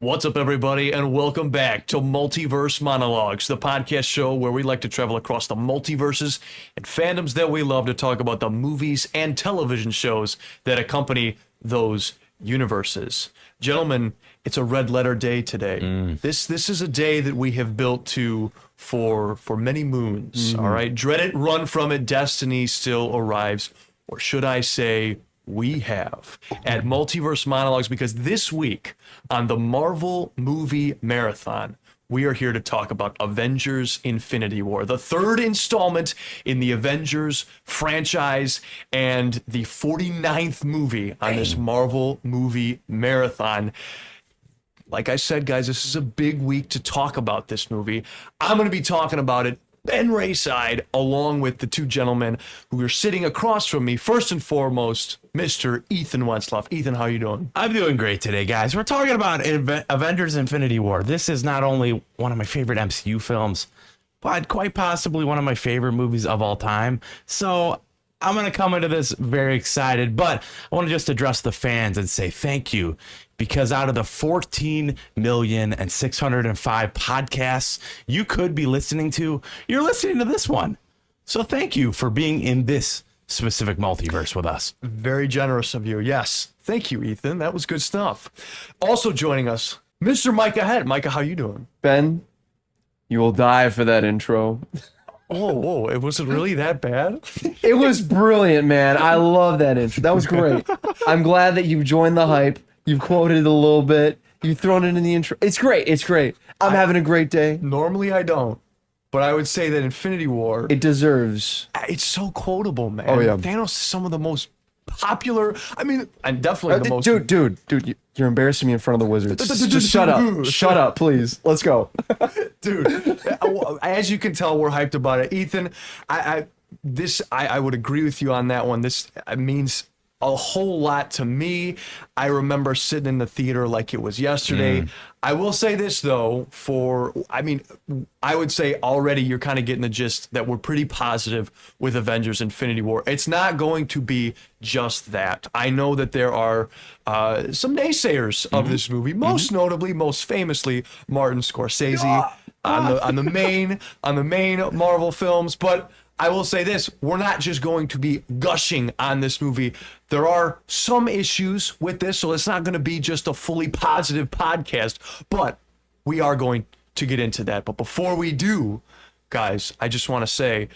What's up, everybody, and welcome back to Multiverse Monologues, the podcast show where we like to travel across the multiverses and fandoms that we love to talk about the movies and television shows that accompany those universes. Gentlemen, it's a red letter day today. This is a day that we have built to for many moons, all right? Dread it, run from it, destiny still arrives, or should I say, we have at Multiverse Monologues, because this week on the Marvel Movie Marathon, we are here to talk about Avengers Infinity War, the third installment in the Avengers franchise and the 49th movie on this Marvel Movie Marathon. Like I said, guys, this is a big week to talk about this movie. I'm going to be talking about it Ben Rayside, along with the two gentlemen who are sitting across from me. First and foremost, Mr. Ethan Wentzloff. Ethan, how you doing? I'm doing great today, guys. We're talking about Avengers Infinity War. This is not only one of my favorite MCU films, but quite possibly one of my favorite movies of all time. So I'm going to come into this very excited, but I want to just address the fans and say thank you, because out of the 14,605 podcasts you could be listening to, you're listening to this one. So thank you for being in this specific multiverse with us. Very generous of you. Yes. Thank you, Ethan. That was good stuff. Also joining us, Mr. Micah Head. Micah, how you doing? Ben, you will die for that intro. Whoa, it wasn't really that bad? It was brilliant, man. I love that intro. That was great. I'm glad that you've joined the hype. You've quoted it a little bit. You've thrown it in the intro. It's great. It's great. I'm having a great day. Normally I don't, but I would say that Infinity War, It deserves. it's so quotable, man. Oh, yeah. Thanos is some of the most popular, and definitely the most... Dude, you're embarrassing me in front of the Wizards. Just shut up. Shut up, please. Let's go. Dude, as you can tell, we're hyped about it. Ethan, I would agree with you on that one. This means a whole lot to me. I remember sitting in the theater like it was yesterday. I will say this, though, I would say already you're kind of getting the gist that we're pretty positive with Avengers Infinity War. It's not going to be just that. I know that there are some naysayers of this movie, most notably, most famously, Martin Scorsese on the main Marvel films, but I will say this, we're not just going to be gushing on this movie. There are some issues with this, so it's not going to be just a fully positive podcast, but we are going to get into that. But before we do, guys, I just want to say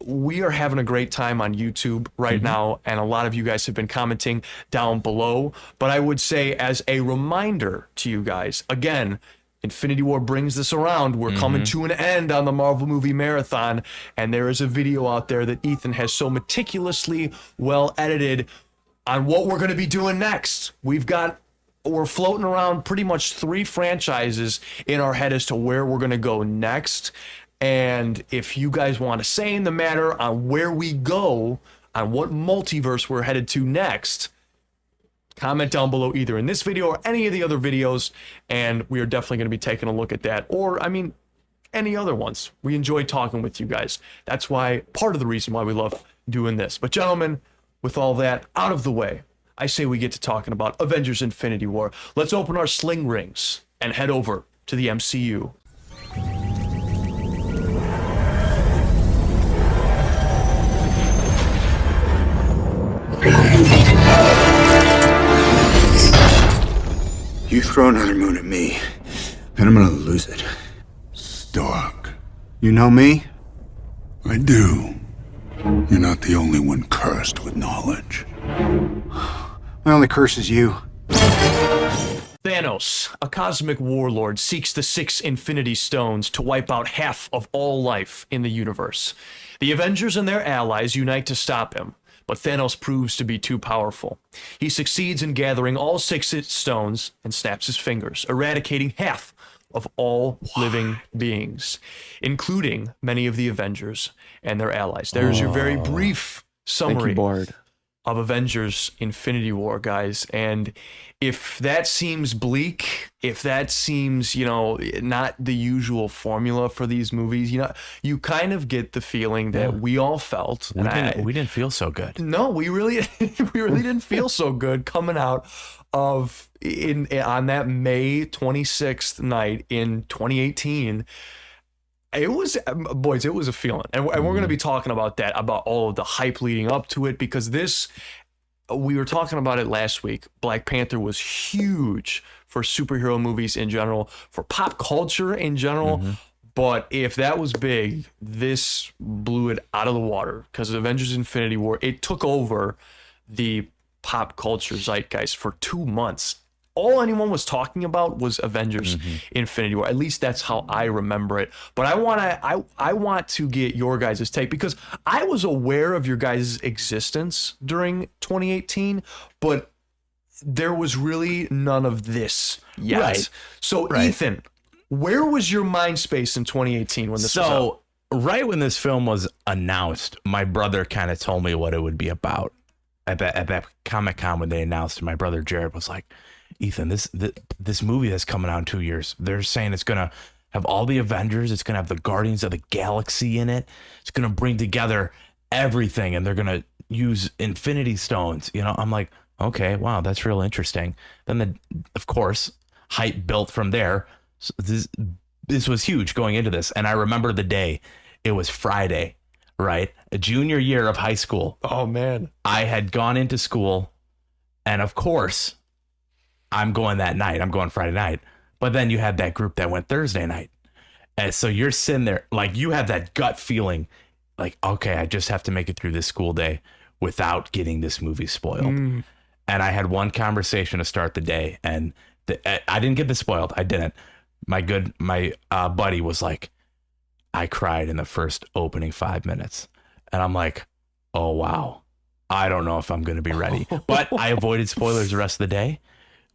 we are having a great time on YouTube right now, and a lot of you guys have been commenting down below. But I would say, as a reminder to you guys, again, Infinity War brings this around. We're coming to an end on the Marvel Movie Marathon, and there is a video out there that Ethan has so meticulously well edited on what we're going to be doing next. We're floating around pretty much 3 franchises in our head as to where we're going to go next. And if you guys want to say in the matter on where we go, on what multiverse we're headed to next, comment down below either in this video or any of the other videos, and we are definitely going to be taking a look at that, or any other ones. We enjoy talking with you guys. That's why, part of the reason why we love doing this. But gentlemen, with all that out of the way, I say we get to talking about Avengers Infinity War. Let's open our sling rings and head over to the MCU. You throw another moon at me, and I'm gonna lose it. Stark. You know me? I do. You're not the only one cursed with knowledge. My only curse is you. Thanos, a cosmic warlord, seeks the 6 Infinity Stones to wipe out half of all life in the universe. The Avengers and their allies unite to stop him, but Thanos proves to be too powerful. He succeeds in gathering all 6 stones and snaps his fingers, eradicating half of all living beings, including many of the Avengers and their allies. There's your very brief summary Thank you, Bard. of Avengers Infinity War, guys. And if that seems bleak, if that seems, not the usual formula for these movies, you kind of get the feeling that we all felt. We didn't feel so good. No, we really didn't feel so good coming out of on that May 26th night in 2018. It was, boys, it was a feeling. And we're going to be talking about that, about all of the hype leading up to it, because we were talking about it last week. Black Panther was huge for superhero movies in general, for pop culture in general. But if that was big, this blew it out of the water, because Avengers Infinity War, it took over the pop culture zeitgeist for 2 months. All anyone was talking about was Avengers Infinity War. At least that's how I remember it. But I want to get your guys' take, because I was aware of your guys' existence during 2018, but there was really none of this yet. Right. So Ethan, where was your mind space in 2018 when this was out? Right when this film was announced, my brother kind of told me what it would be about. At that Comic-Con when they announced it, my brother Jared was like, Ethan, this movie that's coming out in 2 years, they're saying it's going to have all the Avengers. It's going to have the Guardians of the Galaxy in it. It's going to bring together everything, and they're going to use Infinity Stones. I'm like, okay, wow, that's real interesting. Then, of course, hype built from there. So this was huge going into this. And I remember the day. It was Friday, right? A junior year of high school. Oh, man. I had gone into school, and of course, I'm going that night. I'm going Friday night. But then you had that group that went Thursday night. And so you're sitting there, like, you have that gut feeling, like, okay, I just have to make it through this school day without getting this movie spoiled. And I had one conversation to start the day, and I didn't get this spoiled. I didn't. My buddy was like, I cried in the first opening 5 minutes. And I'm like, oh, wow. I don't know if I'm going to be ready. But I avoided spoilers the rest of the day.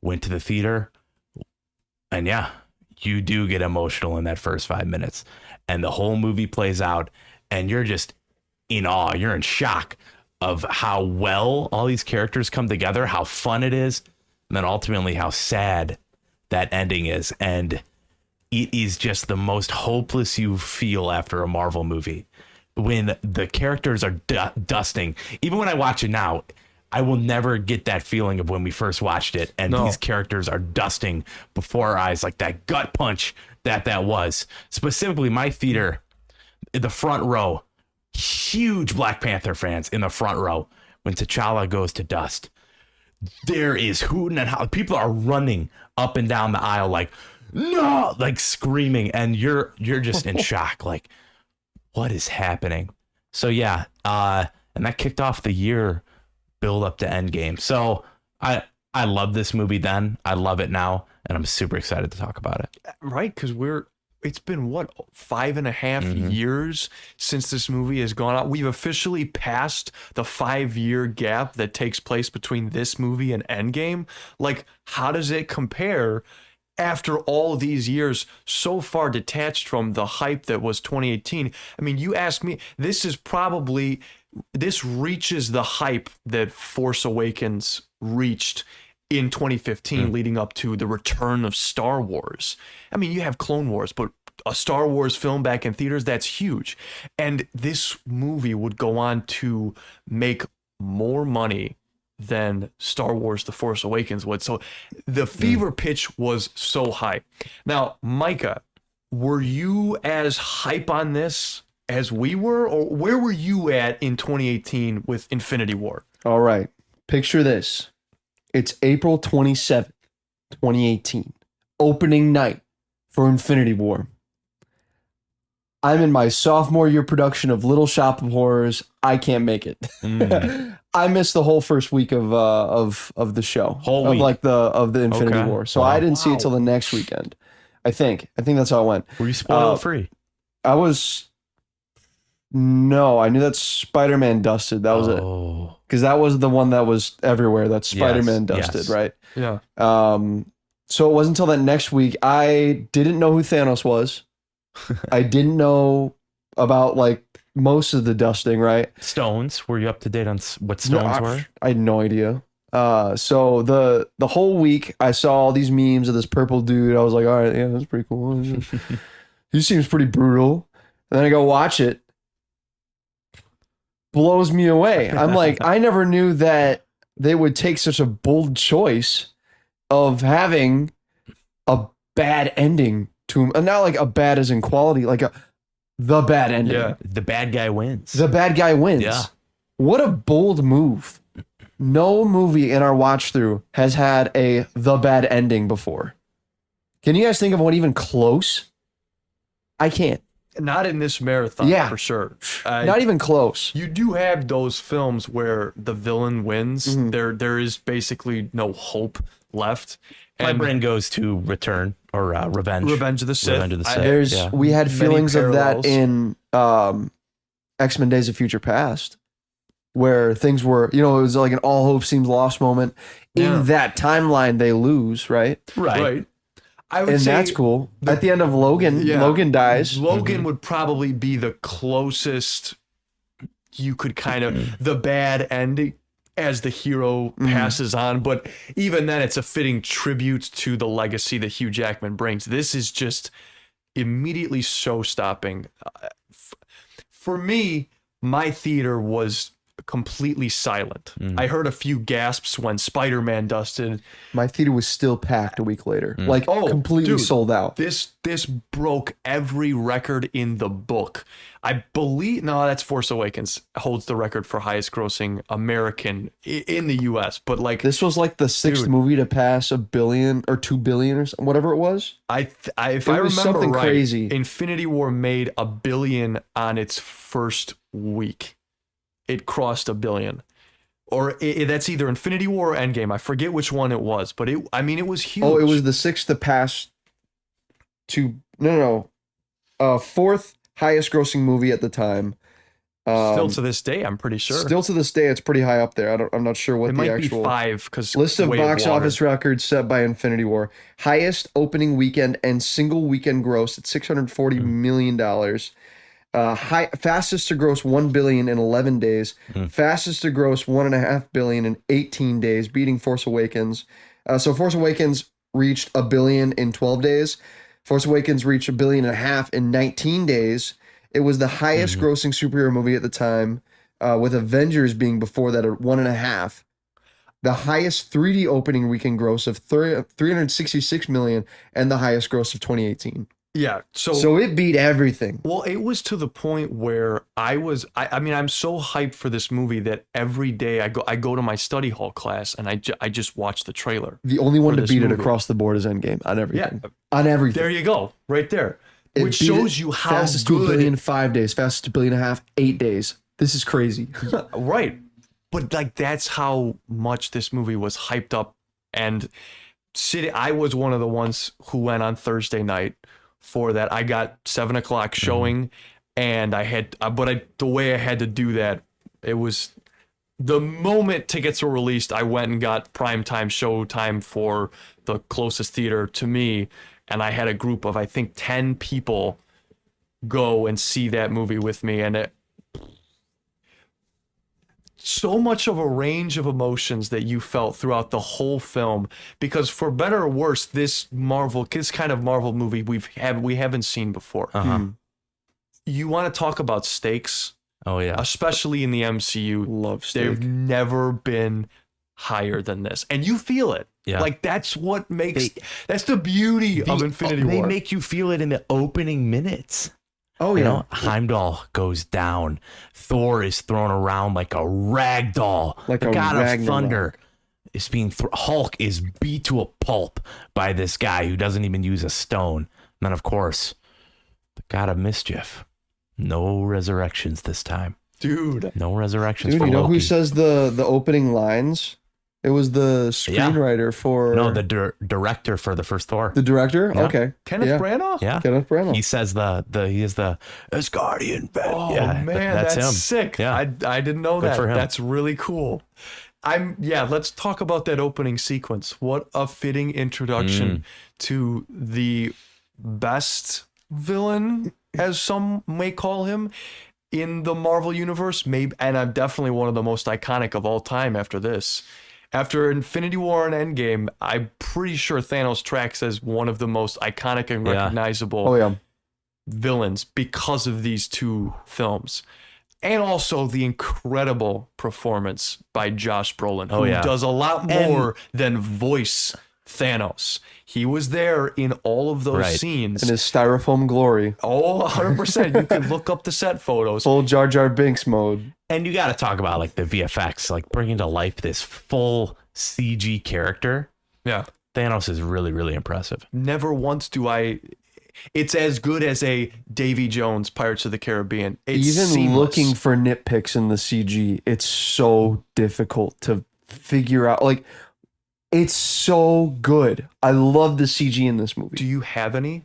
Went to the theater, and yeah, you do get emotional in that first 5 minutes, and the whole movie plays out, and you're just in awe. You're in shock of how well all these characters come together, how fun it is, and then ultimately how sad that ending is. And it is just the most hopeless you feel after a Marvel movie when the characters are dusting. Even when I watch it now, I will never get that feeling of when we first watched it, and these characters are dusting before our eyes, like that gut punch that was. Specifically, my theater, the front row, huge Black Panther fans in the front row. When T'Challa goes to dust, there is hooting and how people are running up and down the aisle, like, no, like screaming, and you're just in shock, like, what is happening? So yeah, and that kicked off the year build up to Endgame. So I love this movie then. I love it now, and I'm super excited to talk about it. Right, because it's been what, 5.5 years since this movie has gone out. We've officially passed the 5-year gap that takes place between this movie and Endgame. Like, how does it compare after all these years, so far detached from the hype that was 2018? I mean, you ask me, this reaches the hype that Force Awakens reached in 2015, leading up to the return of Star Wars. I mean, you have Clone Wars, but a Star Wars film back in theaters, that's huge. And this movie would go on to make more money than Star Wars The Force Awakens would. So the fever pitch was so high. Now, Micah, were you as hype on this as we were, or where were you at in 2018 with Infinity War? All right. Picture this. It's April 27th, 2018. Opening night for Infinity War. I'm in my sophomore year production of Little Shop of Horrors. I can't make it. I missed the whole first week of the show. Whole week. Of the Infinity Okay. War. So I didn't see it till the next weekend. I think that's how it went. Were you spoiler free? No, I knew that Spider-Man dusted. That was it. Because that was the one that was everywhere. That Spider-Man dusted, right? Yeah. So it wasn't until that next week. I didn't know who Thanos was. I didn't know about, like, most of the dusting, right? Stones. Were you up to date on what No, stones were? I had no idea. So the whole week I saw all these memes of this purple dude. I was like, all right, yeah, that's pretty cool. He seems pretty brutal. And then I go watch it. Blows me away. I'm like, I never knew that they would take such a bold choice of having a bad ending to him. And not like a bad as in quality, like the bad ending. Yeah. The bad guy wins. The bad guy wins. Yeah. What a bold move. No movie in our watch through has had the bad ending before. Can you guys think of one even close? I can't. Not in this marathon, Yeah. for sure. Not even close. You do have those films where the villain wins. Mm-hmm. There is basically no hope left. My And brain goes to Return or Revenge. Revenge of the Sith. Revenge of the Sith. There's yeah. we had Many feelings of that parallels. in X-Men Days of Future Past, where things were, it was like an all hope seems lost moment. Yeah. In that timeline, they lose, right? Right. I would And say that's cool. At the end of Logan, Yeah. Logan dies. Logan would probably be the closest you could kind of the bad ending as the hero passes on. But even then, it's a fitting tribute to the legacy that Hugh Jackman brings. This is just immediately show-stopping. For me, my theater was completely silent. I heard a few gasps when Spider-Man dusted. My theater was still packed a week later, like Oh, completely dude. sold out. This broke every record in the book. I believe that's Force Awakens holds the record for highest grossing American in the US. But like This was like the sixth Dude. movie to pass $1 billion or $2 billion or something, whatever it was. if I was remember something right, crazy. Infinity War made $1 billion on its first week. It crossed $1 billion. Or that's either Infinity War or Endgame. I forget which one it was, but it was huge. Oh, it was the sixth to pass fourth highest grossing movie at the time. still to this day, I'm pretty sure. Still to this day, it's pretty high up there. I'm not sure what it the might actual be 5 because list of box office records set by Infinity War. Highest opening weekend and single weekend gross at $640 million. Fastest to gross $1 billion in 11 days. Fastest to gross $1.5 billion in 18 days, beating Force Awakens. So Force Awakens reached $1 billion in 12 days. Force Awakens reached $1.5 billion in 19 days. It was the highest grossing superhero movie at the time, with Avengers being before that at 1.5. The highest 3D opening weekend gross of $366 million, and the highest gross of 2018. Yeah. So it beat everything. Well, it was to the point where I mean, I'm so hyped for this movie that every day I go to my study hall class and I just watch the trailer. The only one for to this beat it movie. across the board is Endgame on everything. Yeah. On everything. There you go, right there. It Which beat shows it. you how fastest to $1 billion good. in 5 days, fastest to $1.5 billion, 8 days. This is crazy. Right. But like that's how much this movie was hyped up. And I was one of the ones who went on Thursday night for that. I got 7:00 showing, and the way I had to do that, it was the moment tickets were released, I went and got primetime show time for the closest theater to me, and I had a group of I think 10 people go and see that movie with me, and so much of a range of emotions that you felt throughout the whole film, because for better or worse, this kind of Marvel movie we haven't seen before. You want to talk about stakes, Oh yeah. especially in the MCU. Love They've steak. never been higher than this, and you feel it. Yeah. Like that's what makes that's the beauty of Infinity They War. make you feel it in the opening minutes. Oh, You yeah. know, Heimdall goes down. Thor is thrown around like a rag doll. Like the a god of Ragnarok. thunder is being Hulk is beat to a pulp by this guy who doesn't even use a stone. And then, of course, the god of mischief. No resurrections this time. Dude. No resurrections Dude, for you know Loki. who says the opening lines? It was the screenwriter for... No, the director for the first Thor. The director? Yeah. Okay. Kenneth yeah. Branagh? Yeah. Kenneth Branagh. He says he is the Asgardian. Oh yeah, man, that's that's him. sick. Yeah. I didn't know Good that. for him. That's really cool. Let's talk about that opening sequence. What a fitting introduction to the best villain, as some may call him. in the Marvel universe, maybe, and I'm definitely one of the most iconic of all time after this. After Infinity War and Endgame, I'm pretty sure Thanos tracks as one of the most iconic and recognizable Oh yeah. villains because of these two films. And also the incredible performance by Josh Brolin, who does a lot more than voice Thanos. He was there in all of those scenes. In his styrofoam glory. Oh, 100%. You can look up the set photos. Full Jar Jar Binks mode. And you got to talk about like the VFX, like bringing to life this full CG character. Yeah. Thanos is really, really impressive. Never once do I... It's as good as a Davy Jones Pirates of the Caribbean. It's Even seamless. looking for nitpicks in the CG, it's so difficult to figure out. Like, it's so good. I love the CG in this movie. Do you have any?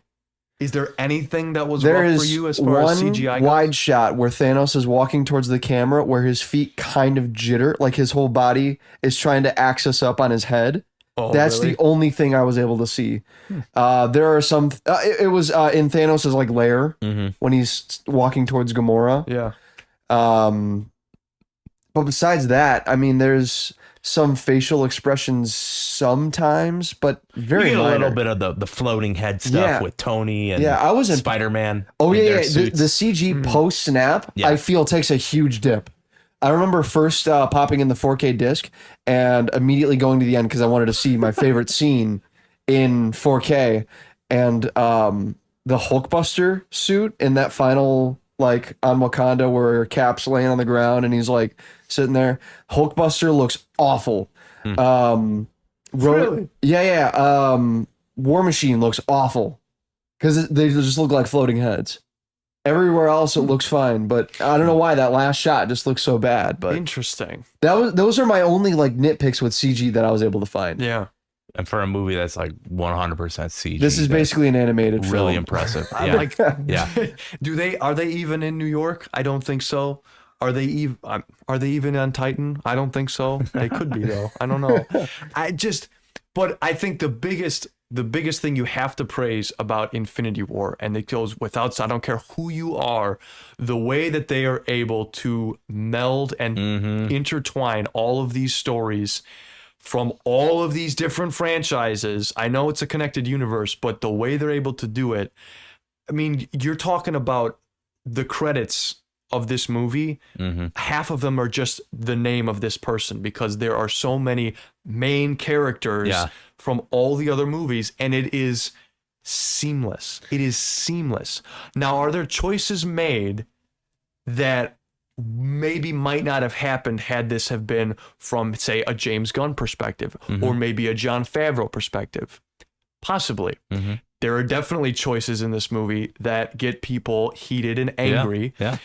Is there anything that was There rough for is you as far as one CGI goes? wide shot where Thanos is walking towards the camera where his feet kind of jitter, like his whole body is trying to axis up on his head. Oh, That's really? the only thing I was able to see. There are some. It was in Thanos' like lair when he's walking towards Gamora. Yeah. But besides that, I mean, there's some facial expressions sometimes, but very You get a minor. little bit of the floating head stuff Yeah. with Tony and Yeah, I was in- Spider-Man. Oh in yeah, their yeah. suits. The CG post snap, Yeah. I feel takes a huge dip. I remember first popping in the 4K disc and immediately going to the end because I wanted to see my favorite scene in 4K, and the Hulkbuster suit in that final like on Wakanda where Cap's laying on the ground and he's like sitting there. Hulkbuster looks awful. Really? Yeah. War Machine looks awful because they just look like floating heads. Everywhere else it looks fine, but I don't know why that last shot just looks so bad. But Interesting. those are my only like nitpicks with CG that I was able to find. Yeah. And for a movie that's like 100% CG. This is that's basically an animated film. really impressive. I Yeah. like. Yeah. Are they even in New York? I don't think so. Are they even on Titan? I don't think so. They could be though. I don't know. But I think the biggest thing you have to praise about Infinity War, and it goes without, I don't care who you are, the way that they are able to meld and intertwine all of these stories from all of these different franchises. I know it's a connected universe, but the way they're able to do it, I mean, you're talking about the credits of this movie. Half of them are just the name of this person because there are so many main characters from all the other movies, and it is seamless. It is seamless. Now, are there choices made that maybe might not have happened had this have been from, say, a James Gunn perspective or maybe a Jon Favreau perspective? Possibly. There are definitely choices in this movie that get people heated and angry. Yeah.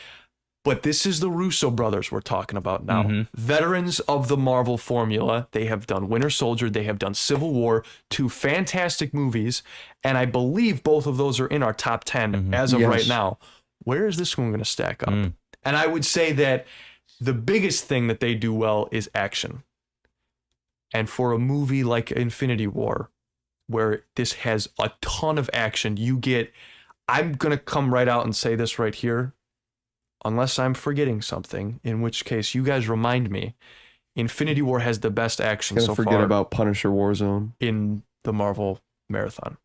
But this is the Russo brothers we're talking about now. Veterans of the Marvel formula. They have done Winter Soldier. They have done Civil War, 2 fantastic movies. And I believe both of those are in our top 10 as of right now. Where is this one going to stack up? And I would say that the biggest thing that they do well is action. And for a movie like Infinity War, where this has a ton of action, I'm going to come right out and say this right here. Unless I'm forgetting something, in which case you guys remind me, Infinity War has the best action so Forget far about Punisher Warzone. in the Marvel marathon.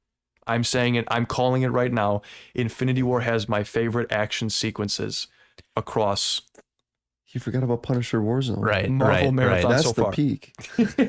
I'm saying it, I'm calling it right now. Infinity War has my favorite action sequences across You forgot about Punisher Warzone. Right. Marvel marathon That's so the far. peak.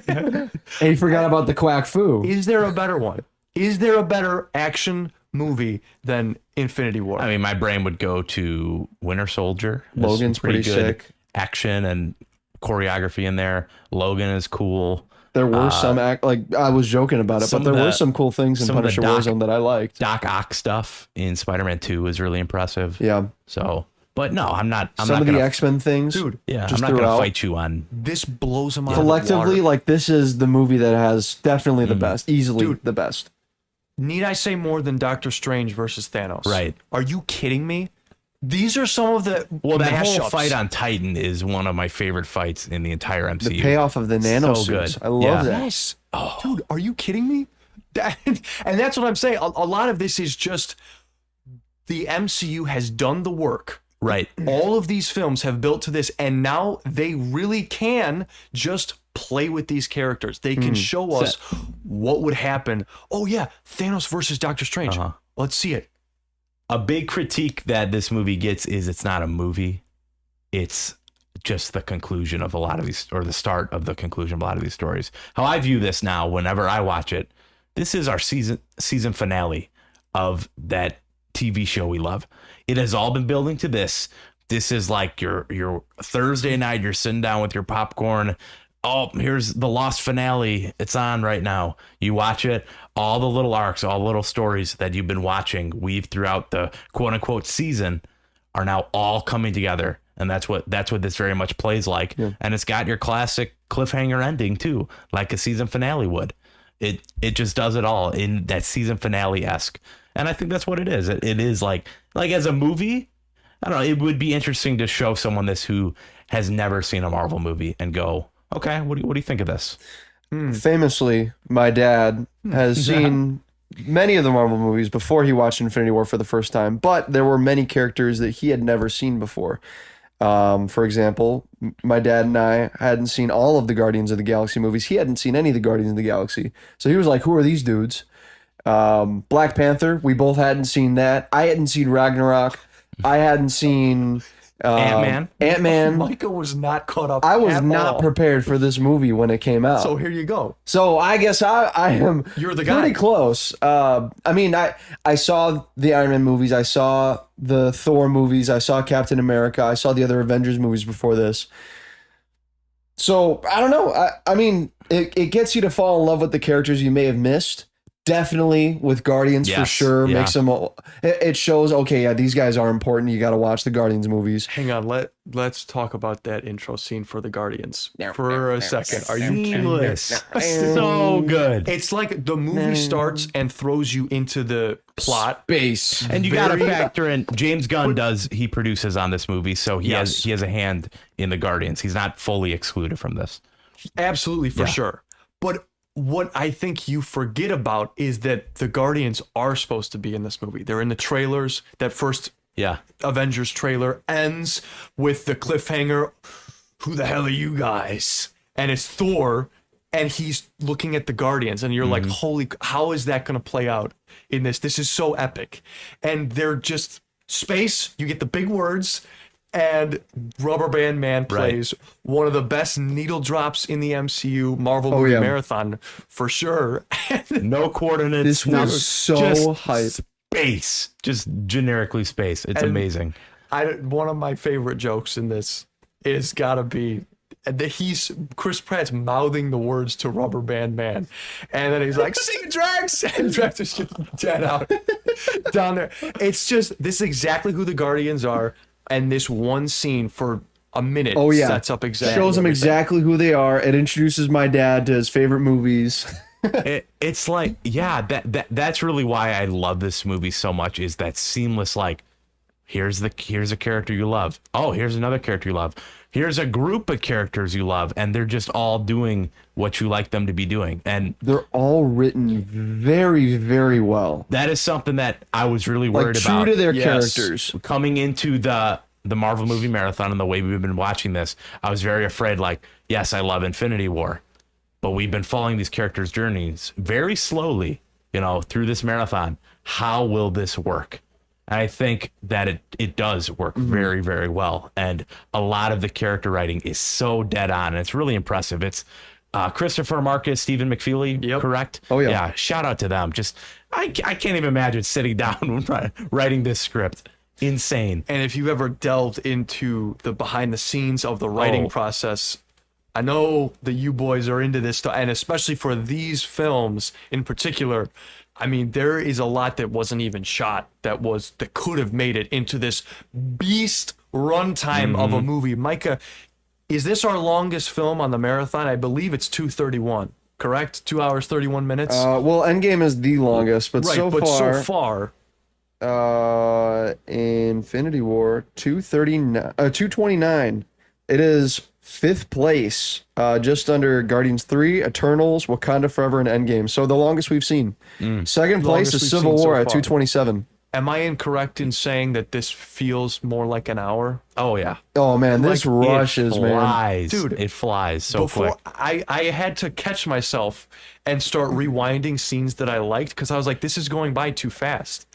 And you forgot about the Quack Fu. Is there a better one? Is there a better action movie than Infinity War? I mean, my brain would go to Winter Soldier. There's Logan's some pretty pretty good sick. action and choreography in there. Logan is cool. There were some like I was joking about it, some but there of were the- some cool things in some of the Punisher Doc- Warzone that I liked. Doc Ock stuff in Spider-Man 2 is really impressive. Yeah. So, but no, I'm not Some not of the gonna, X-Men things. Dude, yeah, just I'm not going to throughout. fight you on. this blows them out of the Collectively, water. like this is the movie that has definitely the best, easily Dude. the best. Need I say more than Doctor Strange versus Thanos? Right. Are you kidding me? These are some of the Well, that whole mashups. fight on Titan is one of my favorite fights in the entire MCU. The payoff of the nano So suits. good. I love Yeah. that. Yes. Dude, are you kidding me? And that's what I'm saying. A lot of this is just the MCU has done the work Right. All of these films have built to this, and now they really can just play with these characters. They can show us what would happen. Oh yeah, Thanos versus Doctor Strange. Let's see it. A big critique that this movie gets is it's not a movie. It's just the conclusion of a lot of these, or the start of the conclusion of a lot of these stories. How I view this now, whenever I watch it, this is our season finale of that TV show we love. It has all been building to this. This is like your Thursday night. You're sitting down with your popcorn. Oh, here's the Lost finale. It's on right now. You watch it. All the little arcs, all the little stories that you've been watching weave throughout the quote unquote season are now all coming together. And that's what this very much plays like. Yeah. And it's got your classic cliffhanger ending too, like a season finale would. It just does it all in that season finale-esque. And I think that's what it is. It is like as a movie, I don't know, it would be interesting to show someone this who has never seen a Marvel movie and go, okay, what do you think of this? Famously, my dad has seen many of the Marvel movies before he watched Infinity War for the first time, but there were many characters that he had never seen before. For example, my dad and I hadn't seen all of the Guardians of the Galaxy movies. He hadn't seen any of the Guardians of the Galaxy. So he was like, who are these dudes? Black Panther, we both hadn't seen that. I hadn't seen Ragnarok. I hadn't seen Ant-Man. Micah was not caught up. I was not prepared for this movie when it came out. So here you go. So I guess I am You're the guy. Pretty close. I mean, I saw the Iron Man movies. I saw the Thor movies. I saw Captain America. I saw the other Avengers movies before this. So I don't know. I mean, it gets you to fall in love with the characters you may have missed. Definitely with Guardians for sure. Yeah. Makes them. It shows. Okay, yeah, these guys are important. You got to watch the Guardians movies. Hang on. Let's talk about that intro scene for the Guardians for a second. Are you kidding? So good. It's like the movie starts and throws you into the plot. Base. And you got to factor in James Gunn he produces on this movie, so he has a hand in the Guardians. He's not fully excluded from this. Absolutely, for sure. But what I think you forget about is that the Guardians are supposed to be in this movie. They're in the trailers. That first Avengers trailer ends with the cliffhanger, who the hell are you guys? And it's Thor, and he's looking at the Guardians, and you're like, holy, how is that going to play out in this? This is so epic. And they're just space. You get the big words. And Rubber Band Man plays one of the best needle drops in the MCU Marvel movie marathon for sure. No coordinates. This was so hype. Space, just generically space. It's amazing. One of my favorite jokes in this is gotta be that Chris Pratt's mouthing the words to Rubber Band Man, and then he's like, "See you, Drax," and Drax is just dead out down there. It's just this is exactly who the Guardians are. And this one scene for a minute sets up exactly. Shows them exactly who they are. It introduces my dad to his favorite movies. It's like, that's really why I love this movie so much, is that seamless, like, here's a character you love. Oh, here's another character you love. Here's a group of characters you love, and they're just all doing what you like them to be doing. And they're all written very, very well. That is something that I was really worried true about. True to their characters. Coming into the Marvel movie marathon and the way we've been watching this, I was very afraid, like, yes, I love Infinity War, but we've been following these characters' journeys very slowly, through this marathon. How will this work? And I think that it does work very, very well. And a lot of the character writing is so dead on. And it's really impressive. It's Christopher Marcus, Stephen McFeely, correct? Oh, yeah. Yeah, shout out to them. Just, I can't even imagine sitting down and writing this script. Insane. And if you've ever delved into the behind the scenes of the writing process, I know that you boys are into this stuff. And especially for these films in particular, I mean, there is a lot that wasn't even shot that could have made it into this beast runtime of a movie. Micah, is this our longest film on the marathon? I believe it's 2:31, correct? 2 hours, 31 minutes? Well, Endgame is the longest, but so far, Infinity War 229. It is 5th place, just under Guardians 3, Eternals, Wakanda Forever, and Endgame. So the longest we've seen. Second place is Civil War at 227. Am I incorrect in saying that this feels more like an hour? Oh yeah, Oh man, this Like, rushes, man. flies, Dude, It flies so Before quick. I had to catch myself and start rewinding scenes that I liked because I was like, this is going by too fast.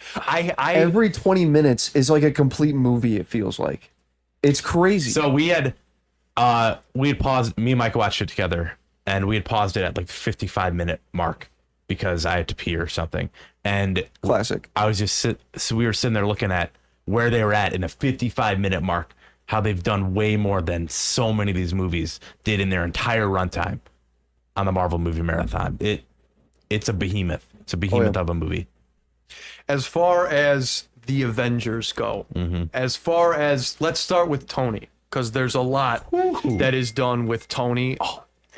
Every 20 minutes is like a complete movie, it feels like. It's crazy. So we had paused. Me and Mike watched it together, and we had paused it at like the 55-minute mark because I had to pee or something. And Classic. I was so we were sitting there looking at where they were at in a 55-minute mark, how they've done way more than so many of these movies did in their entire runtime on the Marvel movie marathon. It's a behemoth. It's a behemoth of a movie. as far as the Avengers go, as far as let's start with Tony, because there's a lot that is done with Tony.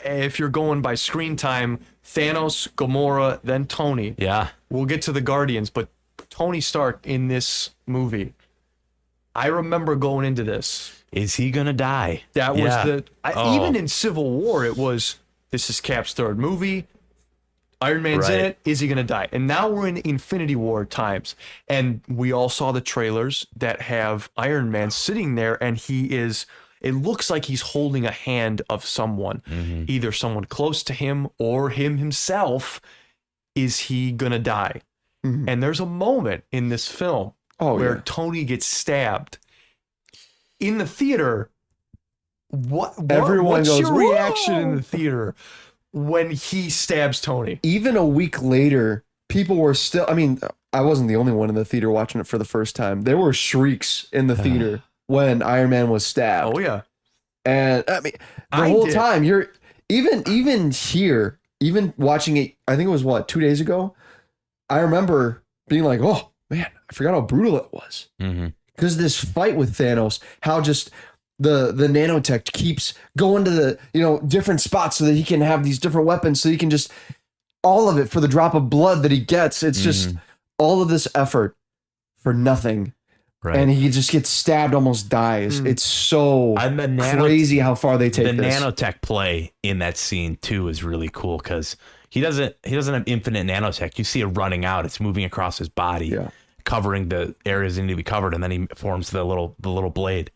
If you're going by screen time, Thanos, Gamora, then Tony. Yeah. We'll get to the Guardians, but Tony Stark in this movie, I remember going into this. Is he gonna die? That was Yeah. even in Civil War, it was, this is Cap's third movie. Iron Man's in Right. it. Is he going to die? And now we're in Infinity War times. And we all saw the trailers that have Iron Man sitting there, and it looks like he's holding a hand of someone, either someone close to him or him himself. Is he going to die? And there's a moment in this film where Tony gets stabbed in the theater. Everyone what's goes, your reaction "Whoa!" in the theater when he stabs Tony? Even a week later, people were still, I mean, I wasn't the only one in the theater watching it for the first time. There were shrieks in the theater when Iron Man was stabbed. Oh yeah. And I mean, the I whole did. time you're even here, even watching it, I think it was 2 days ago. I remember being like, oh man, I forgot how brutal it was. Because this fight with Thanos, how just the nanotech keeps going to the different spots so that he can have these different weapons, so he can just all of it for the drop of blood that he gets. It's just all of this effort for nothing. Right. And he just gets stabbed, almost dies. It's so crazy how far they take the this. nanotech play in that scene too is really cool because he doesn't have infinite nanotech. You see it running out; it's moving across his body, covering the areas that need to be covered, and then he forms the little blade.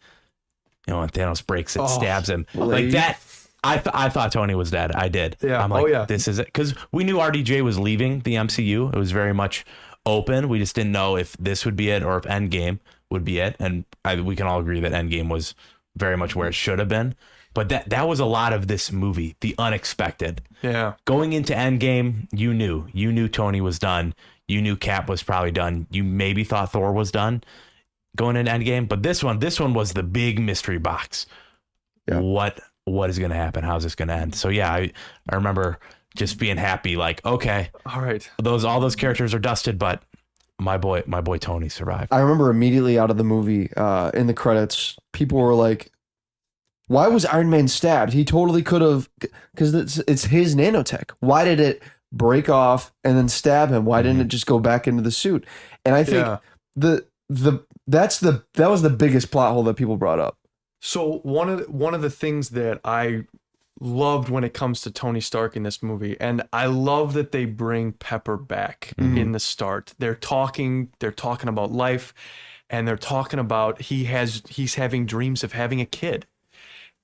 And Thanos breaks it, stabs him like that. I thought Tony was dead. I did. Yeah. I'm like, Oh, yeah. this is it, because we knew RDJ was leaving the MCU. It was very much open. We just didn't know if this would be it or if Endgame would be it. And we can all agree that Endgame was very much where it should have been. But that was a lot of this movie, the unexpected. Yeah. Going into Endgame, you knew Tony was done. You knew Cap was probably done. You maybe thought Thor was done going into Endgame, but this one was the big mystery box. Yeah. What is going to happen? How's this going to end? So yeah, I remember just being happy, like, okay, All right. all those characters are dusted, but my boy Tony survived. I remember immediately out of the movie, in the credits, people were like, why was Iron Man stabbed? He totally could have, because it's his nanotech. Why did it break off and then stab him? Why didn't it just go back into the suit? And I think that was the biggest plot hole that people brought up. So one of the things that I loved when it comes to Tony Stark in this movie, and I love that they bring Pepper back in the start. They're talking about life, and they're talking about he's having dreams of having a kid.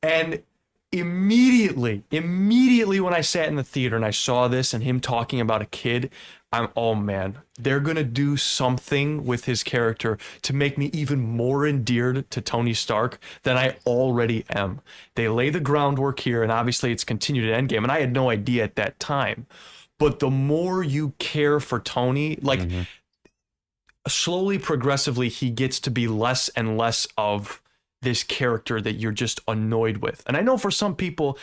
And immediately when I sat in the theater and I saw this and him talking about a kid, oh man, they're gonna do something with his character to make me even more endeared to Tony Stark than I already am. They lay the groundwork here, and obviously it's continued at Endgame, and I had no idea at that time. But the more you care for Tony, like slowly, progressively, he gets to be less and less of this character that you're just annoyed with. And I know for some people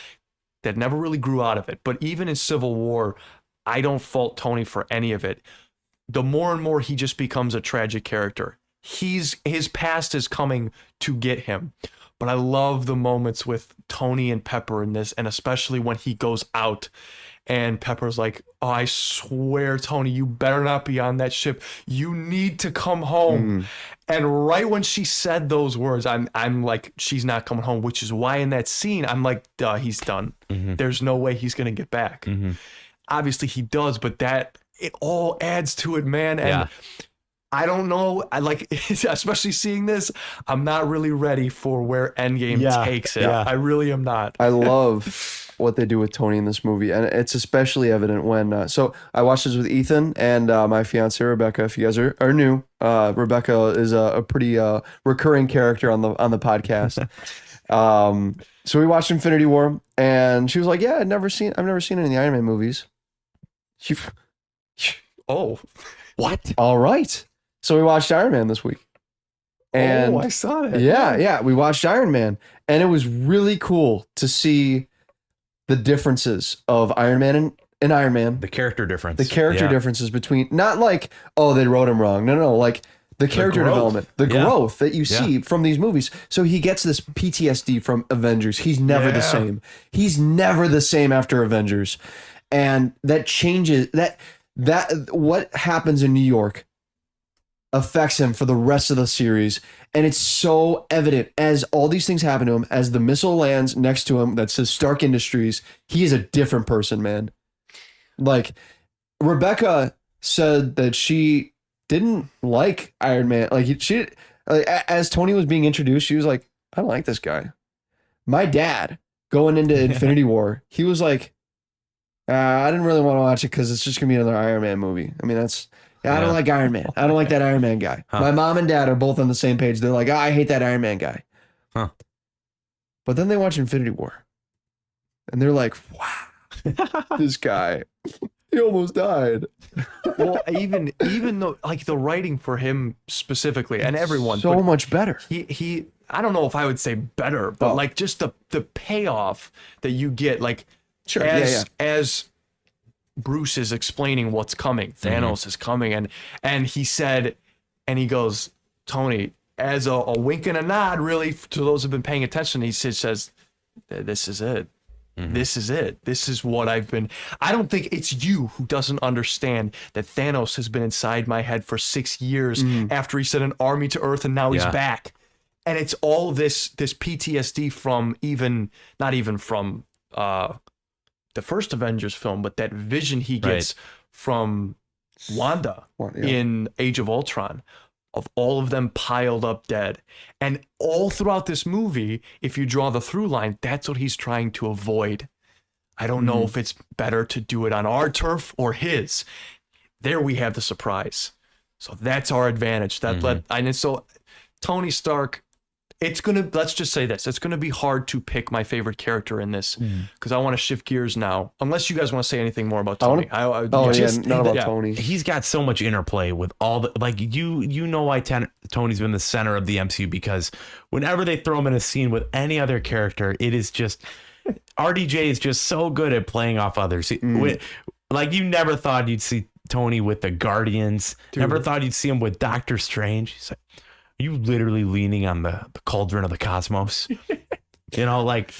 that never really grew out of it, but even in Civil War, I don't fault Tony for any of it. The more and more he just becomes a tragic character. His past is coming to get him. But I love the moments with Tony and Pepper in this, and especially when he goes out and Pepper's like, oh, I swear, Tony, you better not be on that ship. You need to come home. And right when she said those words, I'm like, she's not coming home, which is why in that scene, I'm like, duh, he's done. There's no way he's going to get back. Obviously he does, but it all adds to it, man. And I don't know. I like, especially seeing this, I'm not really ready for where Endgame Yeah, takes it. yeah. I really am not. I love what they do with Tony in this movie, and it's especially evident when. So I watched this with Ethan and my fiance Rebecca. If you guys are new, Rebecca is a pretty recurring character on the podcast. So we watched Infinity War, and she was like, "Yeah, I've never seen any of the Iron Man movies." She, Oh, What? all right. So we watched Iron Man this week, and I saw that. yeah, we watched Iron Man, and it was really cool to see the differences of Iron Man and Iron Man. The character difference. The character Yeah. differences between, not like, oh, they wrote him wrong. No, like the character growth. development, the Yeah. growth that you see from these movies. So he gets this PTSD from Avengers. He's never the Yeah. same. He's never the same after Avengers. And that changes that what happens in New York affects him for the rest of the series. And it's so evident as all these things happen to him, as the missile lands next to him that says Stark Industries, he is a different person, man. Like, Rebecca said that she didn't like Iron Man. Like, as Tony was being introduced, she was like, I don't like this guy. My dad, going into Infinity War, he was like, I didn't really want to watch it because it's just going to be another Iron Man movie. I mean, I don't like Iron Man. I don't like that Iron Man guy. Huh. My mom and dad are both on the same page. They're like, I hate that Iron Man guy. Huh. But then they watch Infinity War. And they're like, wow, this guy, he almost died. Well, even though like the writing for him specifically and everyone, So but much better. he I don't know if I would say better, but Oh. like just the payoff that you get, like Sure. as Bruce is explaining what's coming, Thanos is coming, and he said, and he goes, Tony, as a wink and a nod, really, to those who've been paying attention, he says, this is it. This is it. This is what I've been. I don't think it's you who doesn't understand that Thanos has been inside my head for 6 years after he sent an army to Earth and now he's Yeah. back. And it's all this PTSD from not even from the first Avengers film, but that vision he gets from Wanda in Age of Ultron, of all of them piled up dead. And all throughout this movie, if you draw the through line, that's what he's trying to avoid. I don't know if it's better to do it on our turf or his. There we have the surprise. So that's our advantage. And so Tony Stark, let's just say this, it's gonna be hard to pick my favorite character in this because I want to shift gears now. Unless you guys want to say anything more about Tony. Not about Tony. He's got so much interplay with all the, like, you know why Tony's been the center of the MCU, because whenever they throw him in a scene with any other character, it is just RDJ is just so good at playing off others. Like, you never thought you'd see Tony with the Guardians. Never thought you'd see him with Doctor Strange. He's like, you literally leaning on the cauldron of the cosmos. You know, like,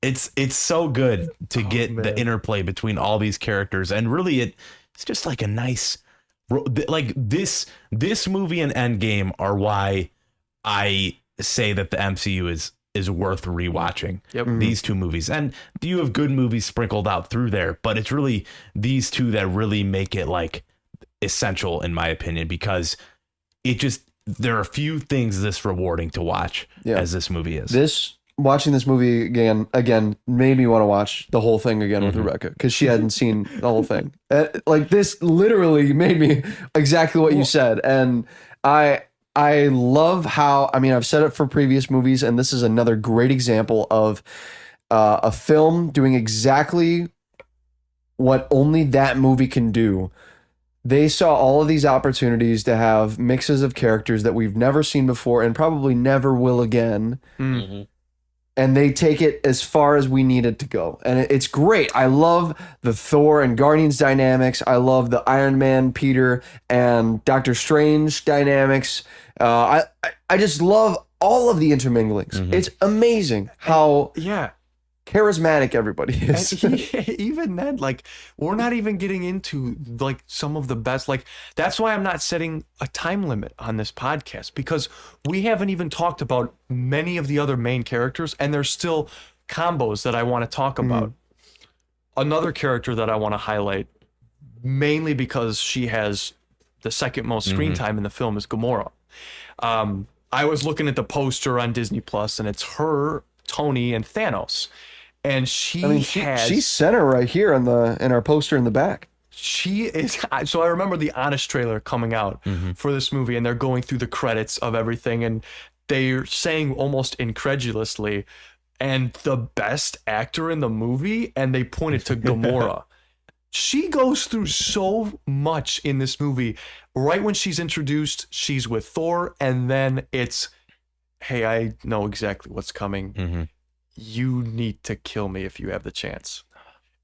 it's so good to get the interplay between all these characters, and really it's just like a nice, like, this movie and Endgame are why I say that the MCU is worth rewatching. Yep. These two movies, and you have good movies sprinkled out through there, but it's really these two that really make it like essential, in my opinion, because there are a few things this rewarding to watch as this movie is. Watching this movie again made me want to watch the whole thing again with Rebecca, because she hadn't seen the whole thing. Like, this literally made me exactly what you said, and I love how, I mean, I've said it for previous movies, and this is another great example of a film doing exactly what only that movie can do. They saw all of these opportunities to have mixes of characters that we've never seen before and probably never will again. And they take it as far as we need it to go. And it's great. I love the Thor and Guardians dynamics. I love the Iron Man, Peter, and Doctor Strange dynamics. I just love all of the interminglings. It's amazing how charismatic everybody is. Even then, like, we're not even getting into like some of the best, like, that's why I'm not setting a time limit on this podcast, because we haven't even talked about many of the other main characters, and there's still combos that I want to talk about. Another character that I want to highlight, mainly because she has the second most screen time in the film is Gamora. I was looking at the poster on Disney Plus, and it's her, Tony, and Thanos. And she's center right here in our poster in the back. She is. So I remember the Honest trailer coming out for this movie, and they're going through the credits of everything, and they're saying almost incredulously, and the best actor in the movie, and they pointed to Gamora. She goes through so much in this movie. Right when she's introduced, she's with Thor, and then it's, hey, I know exactly what's coming. You need to kill me if you have the chance.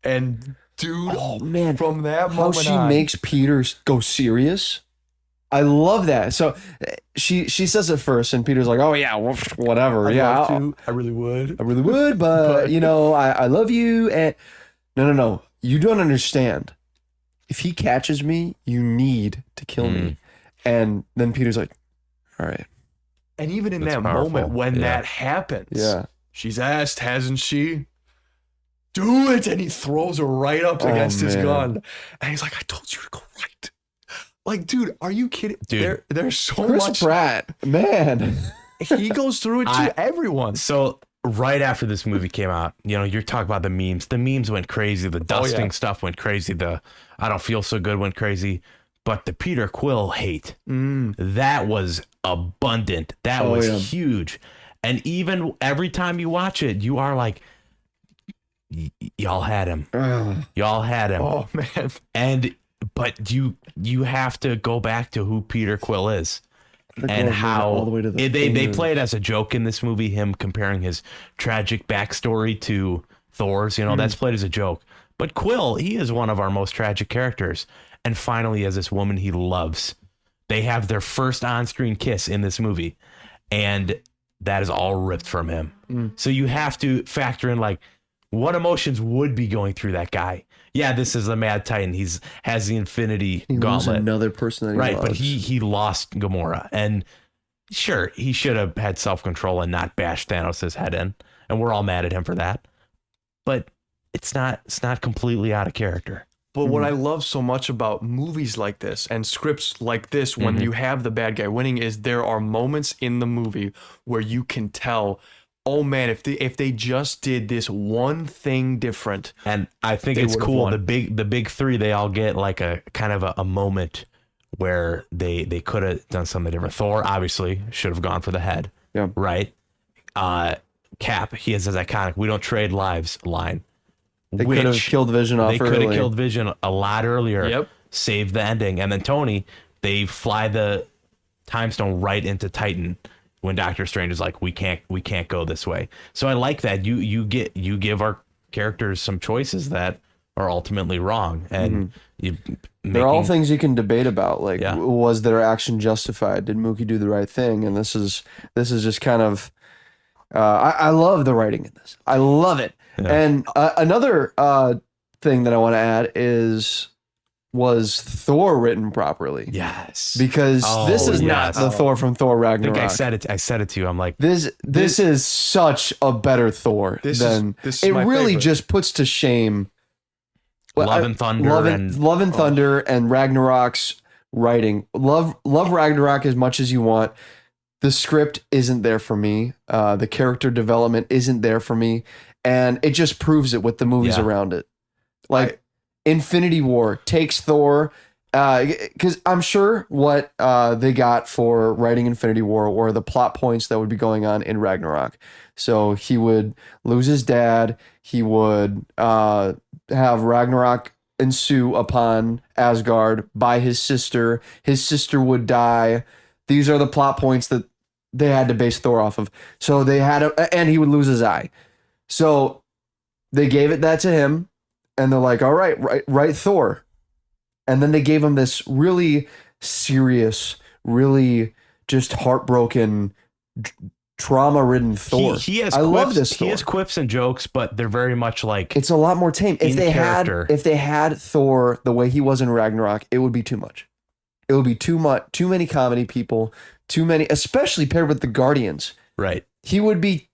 And dude, Oh man, from that how moment she on, makes Peter go serious. I love that. So she says it first, and Peter's like, "Oh yeah, whatever. I'd Yeah, love to. I really would. I really would, but you know, I love you." And no, you don't understand. If he catches me, you need to kill me. And then Peter's like, "All right." And even in That's that powerful. moment when Yeah. that happens, Yeah. she's asked, hasn't she? Do it, and he throws her right up against his man. gun, and he's like, "I told you to go right." Like, dude, are you kidding? Dude. There's so Chris much. Pratt, man. He goes through it to everyone. So right after this movie came out, you know, you're talking about the memes. The memes went crazy. The dusting stuff went crazy. The I don't feel so good went crazy. But the Peter Quill hate, that was abundant. That was huge. And even every time you watch it, you are like, y'all had him. Y'all had him. Oh man. But you have to go back to who Peter Quill is. And how all the way to the they play it as a joke in this movie, him comparing his tragic backstory to Thor's, you know, that's played as a joke. But Quill, he is one of our most tragic characters. And finally, he has this woman he loves. They have their first on-screen kiss in this movie. And that is all ripped from him. So you have to factor in, like, what emotions would be going through that guy. Yeah, this is the Mad Titan. Has the Infinity He was Gauntlet. another person that he Right, loves. but he lost Gamora. And sure, he should have had self-control and not bashed Thanos' head in. And we're all mad at him for that. But it's not completely out of character. But what I love so much about movies like this and scripts like this, when you have the bad guy winning, is there are moments in the movie where you can tell, oh man, if they just did this one thing different. And I think They it's would've cool. won. The big three, they all get like a kind of a moment where they could have done something different. Thor obviously should have gone for the head. Yeah. Right. Cap, he has his iconic "We don't trade lives" line. They could have killed Vision off They could have early. killed Vision a lot earlier. Yep. Saved the ending. And then Tony, they fly the time stone right into Titan when Doctor Strange is like, we can't go this way. So I like that you give our characters some choices that are ultimately wrong, and They're all things you can debate about. Like, Yeah. was their action justified? Did Mookie do the right thing? And this is just kind of. I love the writing in this. I love it. Yeah. And another thing that I want to add was Thor written properly? Yes. Because this is not yes. the Thor from Thor I Ragnarok. think I said it to you. I'm like, This is such a better Thor This than is it my really favorite. just puts to shame Love and Thunder Love and Thunder and Ragnarok's writing. Love Ragnarok as much as you want. The script isn't there for me. The character development isn't there for me, and it just proves it with the movies Yeah. around it. Like Infinity War takes Thor, because I'm sure what they got for writing Infinity War were the plot points that would be going on in Ragnarok. So he would lose his dad. He would have Ragnarok ensue upon Asgard by his sister. His sister would die. These are the plot points that they had to base Thor off of. So they had and he would lose his eye. So they gave that to him, and they're like, all right, write Thor. And then they gave him this really serious, really just heartbroken, trauma-ridden Thor. he has I quips, love this Thor. He has quips and jokes, but they're very much like It's a lot more tame. If in they character. had Thor the way he was in Ragnarok, it would be too much. It would be too much. Too many comedy people. Too many, especially paired with the Guardians. right. He would be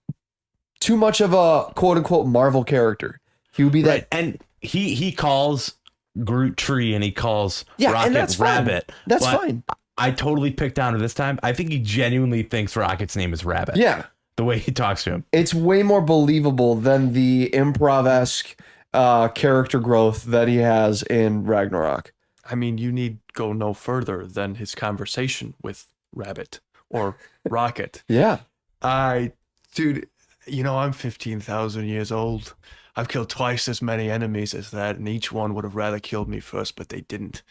too much of a quote unquote Marvel character. He would be that. Right. And he calls Groot tree and he calls Yeah, Rocket and that's fine. Rabbit. That's But fine. I totally picked on it this time. I think he genuinely thinks Rocket's name is Rabbit. Yeah. The way he talks to him. It's way more believable than the improv-esque character growth that he has in Ragnarok. I mean, you need go no further than his conversation with Rabbit or Rocket. Yeah. Dude, I'm 15,000 years old. I've killed twice as many enemies as that, and each one would have rather killed me first, but they didn't.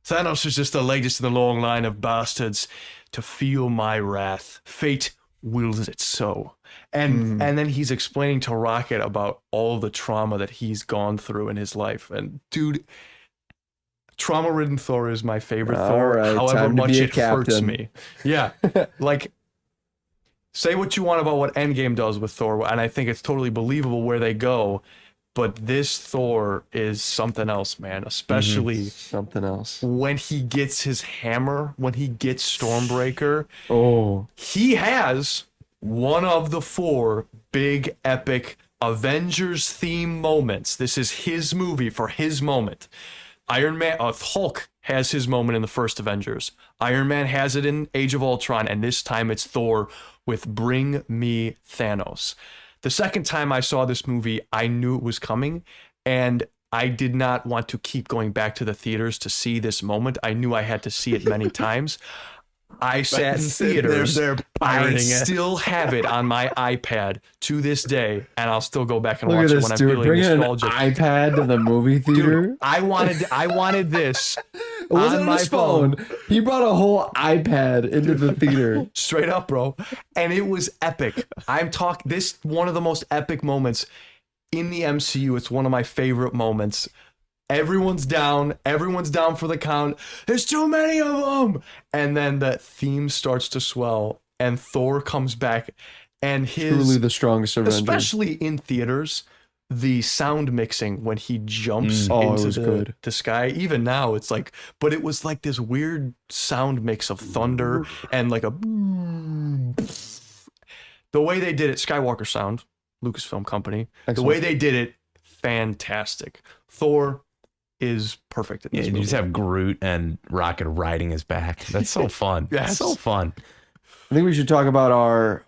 Thanos is just the latest in the long line of bastards to feel my wrath. Fate wills it so. And then he's explaining to Rocket about all the trauma that he's gone through in his life. And dude, trauma-ridden Thor is my favorite All Thor, right, however time to much be a it hurts captain. me. Yeah. Like, say what you want about what Endgame does with Thor, and I think it's totally believable where they go, but this Thor is something else, man, especially Something else. when he gets his hammer, when he gets Stormbreaker. Oh. He has one of the 4 big epic Avengers theme moments. This is his movie for his moment. Hulk has his moment in the first Avengers. Iron Man has it in Age of Ultron, and this time it's Thor with Bring Me Thanos. The second time I saw this movie, I knew it was coming, and I did not want to keep going back to the theaters to see this moment. I knew I had to see it many times. I sat in theaters. They're I pirating it. still have it on my iPad to this day, and I'll still go back and Look watch at it this when I'm dude feeling bringing an nostalgic. iPad to the movie theater. Dude, I wanted this It wasn't on on my his phone. He brought a whole iPad into the theater. straight up, bro, and it was epic. This one of the most epic moments in the MCU. It's one of my favorite moments. Everyone's down for the count. There's too many of them, and then the theme starts to swell, and Thor comes back, and Truly the strongest Avenger. especially in theaters, the sound mixing when he jumps Oh, it into was good. the sky. Even now, it's like, but it was like this weird sound mix of thunder and like a. The way they did it, Skywalker Sound, Lucasfilm Company. The Excellent. way they did it, fantastic. Thor is perfect in Yeah, this you movie. just have Groot and Rocket riding his back. That's so fun. Yes. So fun. I think we should talk about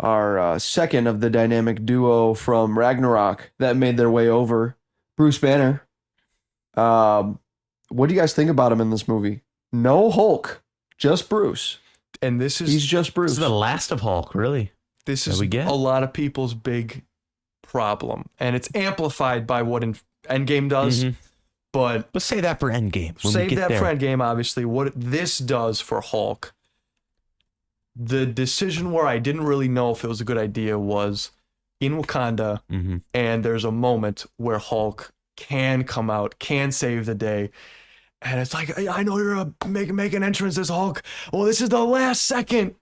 our second of the dynamic duo from Ragnarok that made their way over, Bruce Banner. What do you guys think about him in this movie? No Hulk, just Bruce. And this He's is just Bruce. This is the last of Hulk, really. this that is we get. a lot of people's big problem, and it's amplified by what Endgame does. Mhm. But But say that for Endgame. When we save get that there. for Endgame, obviously. What this does for Hulk, the decision where I didn't really know if it was a good idea was in Wakanda, Mhm. and there's a moment where Hulk can come out, can save the day. And it's like, I know you're a make an entrance as Hulk. Well, this is the last second.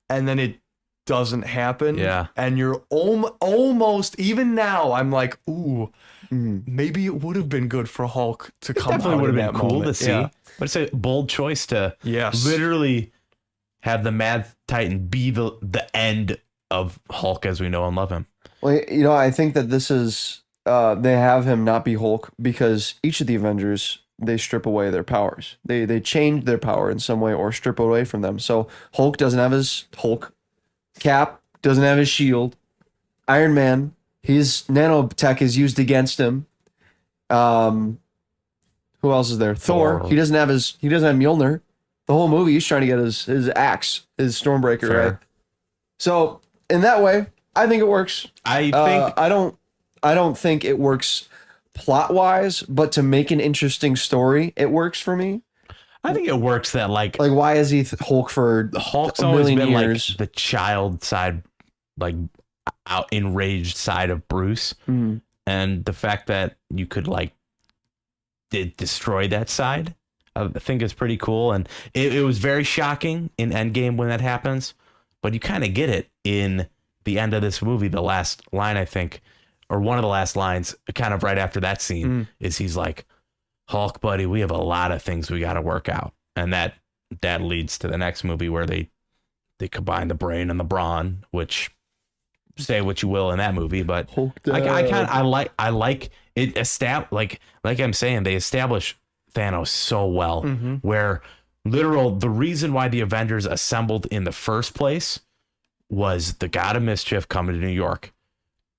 And then it doesn't happen. Yeah. And you're almost, even now, I'm like, ooh, Mhm. maybe it would have been good for Hulk to come out. Definitely would have in been that cool moment. to see. Yeah. But it's a bold choice to Yes. literally have the Mad Titan be the end of Hulk as we know and love him. Well, I think that this is they have him not be Hulk because each of the Avengers they strip away their powers. They change their power in some way or strip away from them. So Hulk doesn't have his Hulk. Cap doesn't have his shield. Iron Man, his nanotech is used against him. Who else is there? Thor. He doesn't have Mjolnir. The whole movie he's trying to get his axe, his Stormbreaker, Fair. right? So in that way, I think it works. I think I don't think it works plot wise, but to make an interesting story, it works for me. it works that like Like, why is he Hulk for Hulk's a always million been years? like the child side, like out enraged side of Bruce, Mhm. and the fact that you could like destroy that side, I think is pretty cool. And it was very shocking in Endgame when that happens, but you kind of get it in the end of this movie. The last line, I think, or one of the last lines, kind of right after that scene, is he's like, "Hulk, buddy, we have a lot of things we got to work out," and that leads to the next movie where they combine the brain and the brawn, which say what you will in that movie, but I like it like I'm saying, they establish Thanos so well, where the reason why the Avengers assembled in the first place was the God of Mischief coming to New York.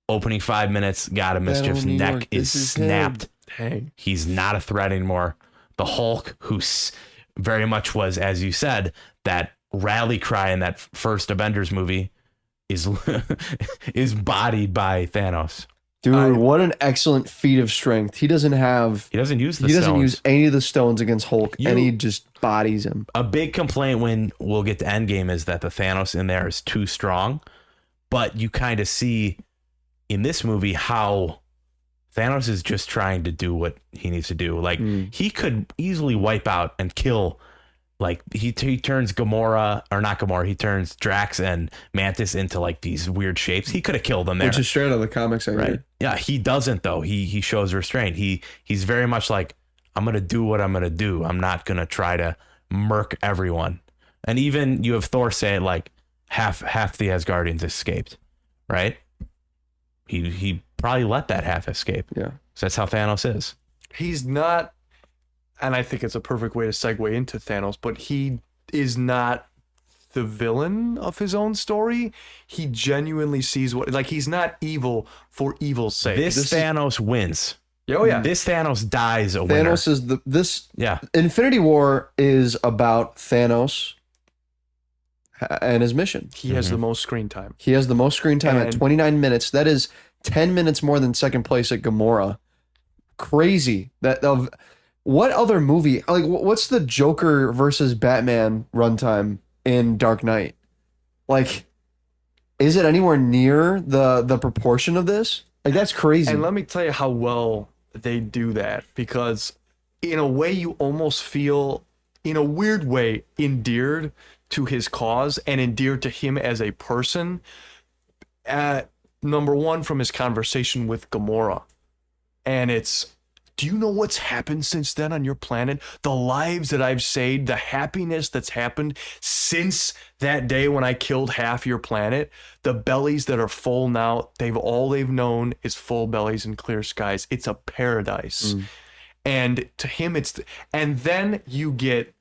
Opening 5 minutes, God of Mischief's New neck York, is this is snapped. Dang. He's not a threat anymore. The Hulk, who very much was, as you said, that rally cry in that first Avengers movie, is is bodied by Thanos. Dude, what an excellent feat of strength. He doesn't use use any of the stones against Hulk, and You- he just bodies him. A big complaint when we'll get to Endgame is that the Thanos in there is too strong, but you kind of see in this movie how Thanos is just trying to do what he needs to do. Like he could easily wipe out and kill. Like he turns Gamora, or not Gamora, he turns Drax and Mantis into like these weird shapes. He could have killed them there. Which is straight out of the comics, I Right. hear. Yeah, he doesn't though. He shows restraint. He's very much like, I'm gonna do what I'm gonna do. I'm not gonna try to murk everyone. And even you have Thor say like half the Asgardians escaped, right? He probably let that half escape. Yeah. So that's how Thanos is. He's not, and I think it's a perfect way to segue into Thanos, but he is not the villain of his own story. He genuinely sees he's not evil for evil's sake. This Thanos wins. Oh yeah. This Thanos dies a winner. Thanos is this Yeah. Infinity War is about Thanos and his mission. He has the most screen time. He has the most screen time at And- 29 minutes. That is 10 minutes more than second place at Gamora. Crazy. What other movie? Like, what's the Joker versus Batman runtime in Dark Knight? Like, is it anywhere near the proportion of this? Like, that's crazy. And let me tell you how well they do that, because in a way you almost feel, in a weird way, endeared to his cause and endeared to him as a person. Number one, from his conversation with Gamora. And it's, do you know what's happened since then on your planet? The lives that I've saved, the happiness that's happened since that day when I killed half your planet, the bellies that are full now, all they've known is full bellies and clear skies. It's a paradise. And to him, and then you get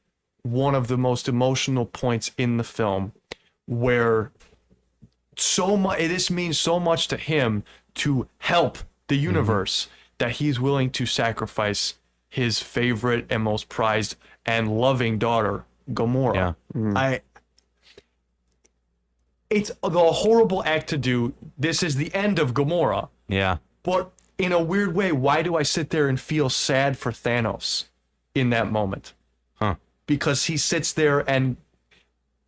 one of the most emotional points in the film where this means so much to him to help the universe that he's willing to sacrifice his favorite and most prized and loving daughter, Gamora. Yeah. It's a horrible act to do. This is the end of Gamora. Yeah. But in a weird way, why do I sit there and feel sad for Thanos in that moment? Huh. Because he sits there and,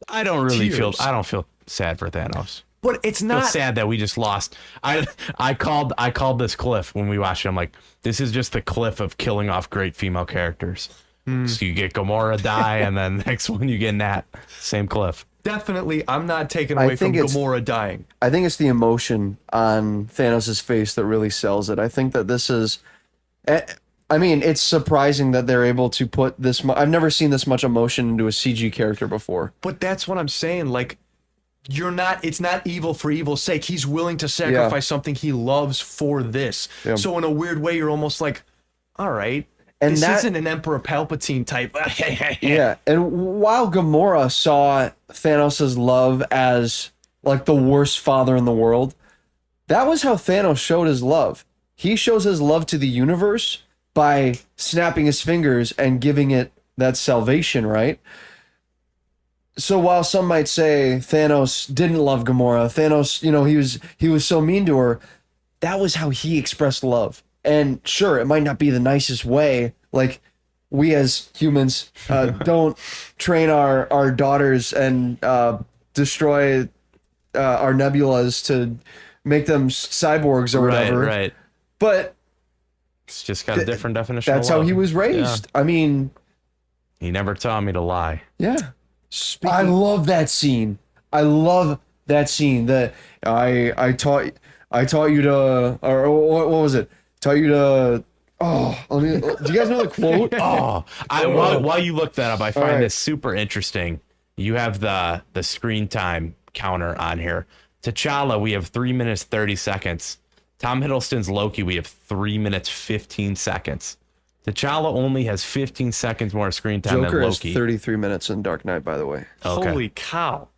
I don't feel sad for Thanos. but it's I feel not. sad that we just lost. I called this cliff when we watched it. I'm like, this is just the cliff of killing off great female characters. So you get Gamora die, and then next one you get Nat. Same cliff. Definitely, I'm not taking away from think it's- Gamora dying. I think it's the emotion on Thanos' face that really sells it. I think that this is, I mean, it's surprising that they're able to put this I've never seen this much emotion into a CG character before. But that's what I'm saying. Like, it's not evil for evil's sake. He's willing to sacrifice something he loves for this. Yeah. So in a weird way, you're almost like, all right, And this that- isn't an Emperor Palpatine type. Yeah, and while Gamora saw Thanos' love as like the worst father in the world, that was how Thanos showed his love. He shows his love to the universe by snapping his fingers and giving it that salvation, right? So while some might say Thanos didn't love Gamora, Thanos, he was so mean to her, that was how he expressed love. And sure, it might not be the nicest way. Like, we as humans don't train our daughters and destroy our nebulas to make them cyborgs or whatever. Right. But It's just got a different definition. that's of how love. he was raised. I mean, He never taught me to lie. yeah. I love that scene. I love that scene. That I taught you to, or what was it? Taught you to. Oh, do you guys know the quote? Oh, while you look that up, I find right. this super interesting. You have the screen time counter on here. T'Challa, we have 3 minutes 30 seconds. Tom Hiddleston's Loki, we have 3 minutes 15 seconds. T'Challa only has 15 seconds more screen time Joker than has Loki. 33 minutes in Dark Knight, by the way. Okay. Holy cow.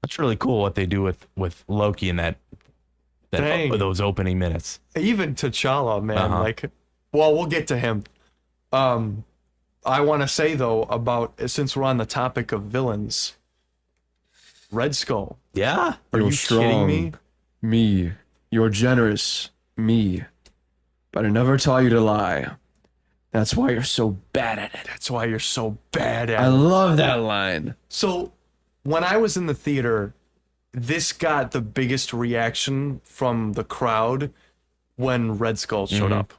That's really cool what they do with Loki in that Dang. those opening minutes. Even T'Challa, man. Uh-huh. Like, well, we'll get to him. I want to say, though, about, since we're on the topic of villains, Red Skull. Yeah. Are You're you strong. kidding me? Me. You're generous. Me. But I never taught you to lie. That's why you're so bad at it. That's why you're so bad at I it. love that line. So, when I was in the theater, this got the biggest reaction from the crowd when Red Skull showed up.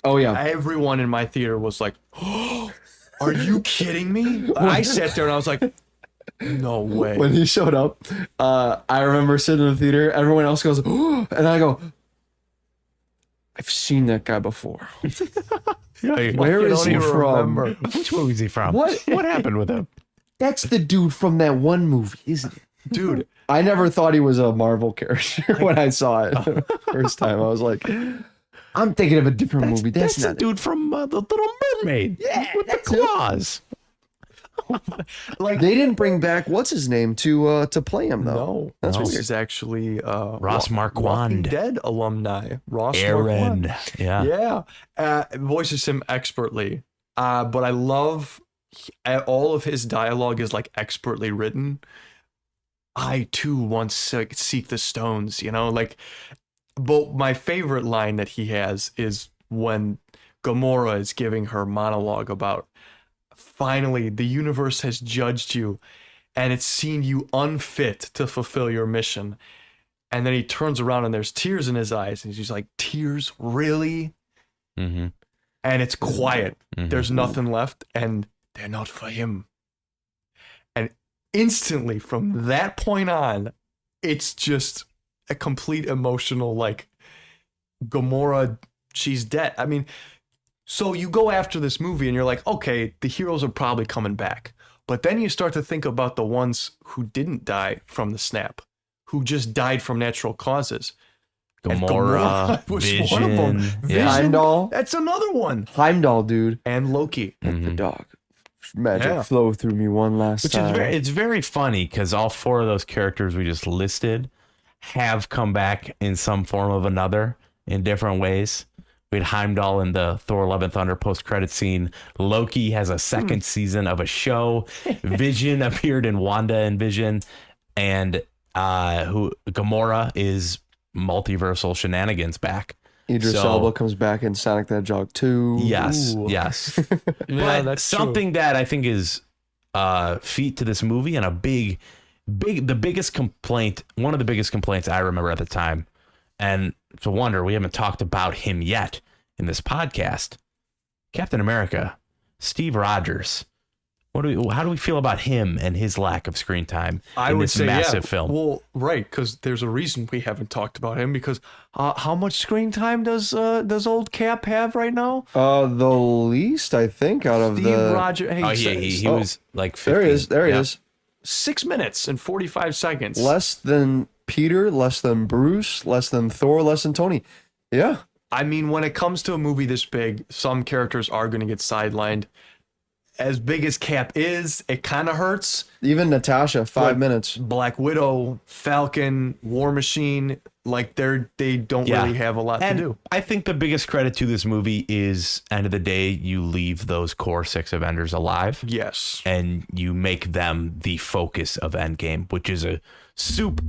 Oh, yeah. Everyone in my theater was like, oh, are you kidding me? I sat there and I was like, no way. When he showed up, I remember sitting in the theater. Everyone else goes, oh, and I go, I've seen that guy before. Where You is don't he even from? remember. Which movie is he from? What? What happened with him? That's the dude from that one movie, isn't it? Dude, I never thought he was a Marvel character when I saw it first time. I was like, I'm thinking of a different movie. That's the not dude from The Little Mermaid. Yeah, with the claws. like, They didn't bring back what's his name to play him though. no, That's this weird. is actually Ross Walking Marquand. Dead alumni. Ross Aaron. Marquand. Yeah. Yeah, voices him expertly. But I love all of his dialogue is like expertly written. I too once seek the stones, you know, like. But my favorite line that he has is when Gamora is giving her monologue about, finally, the universe has judged you and it's seen you unfit to fulfill your mission. And then he turns around and there's tears in his eyes. And he's like, tears, really? Mm-hmm. And it's quiet. Mhm. There's nothing left. And they're not for him. And instantly from that point on, it's just a complete emotional, like, Gamora, she's dead. I mean, so you go after this movie and you're like, okay, the heroes are probably coming back. But then you start to think about the ones who didn't die from the snap, who just died from natural causes. And Gamora, was Vision. one of them. Vision, Yeah. Heimdall. that's another one. Heimdall, dude. And Loki. The dog. Magic Yeah. flow through me one last Which time. is very funny because all four of those characters we just listed have come back in some form of another in different ways. We had Heimdall in the Thor: Love and Thunder post-credit scene. Loki has a second season of a show. Vision appeared in Wanda and Vision, and Gamora is multiversal shenanigans back. Idris So- Elba comes back in Sonic the Hedgehog 2. Yes, Ooh. yes. Yeah, But that's something that I think is feat to this movie and the biggest complaint, one of the biggest complaints I remember at the time, and it's a wonder we haven't talked about him yet in this podcast. Captain America, Steve Rogers. How do we feel about him and his lack of screen time I in would this say, massive yeah. film? Well, right, because there's a reason we haven't talked about him. Because how much screen time does old Cap have right now? The least, I think, out of Steve the... Rogers. Hey, Oh, he Oh, was like 15. There he is. There he Yeah. is. 6 minutes and 45 seconds. Less than Peter, less than Bruce, less than Thor, less than Tony. Yeah. I mean, when it comes to a movie this big, some characters are going to get sidelined. As big as Cap is, it kind of hurts. Even Natasha, 5 Like, minutes. Black Widow, Falcon, War Machine, like they don't Yeah. really have a lot And to do. I think the biggest credit to this movie is, end of the day, you leave those core 6 Avengers alive. Yes. And you make them the focus of Endgame, which is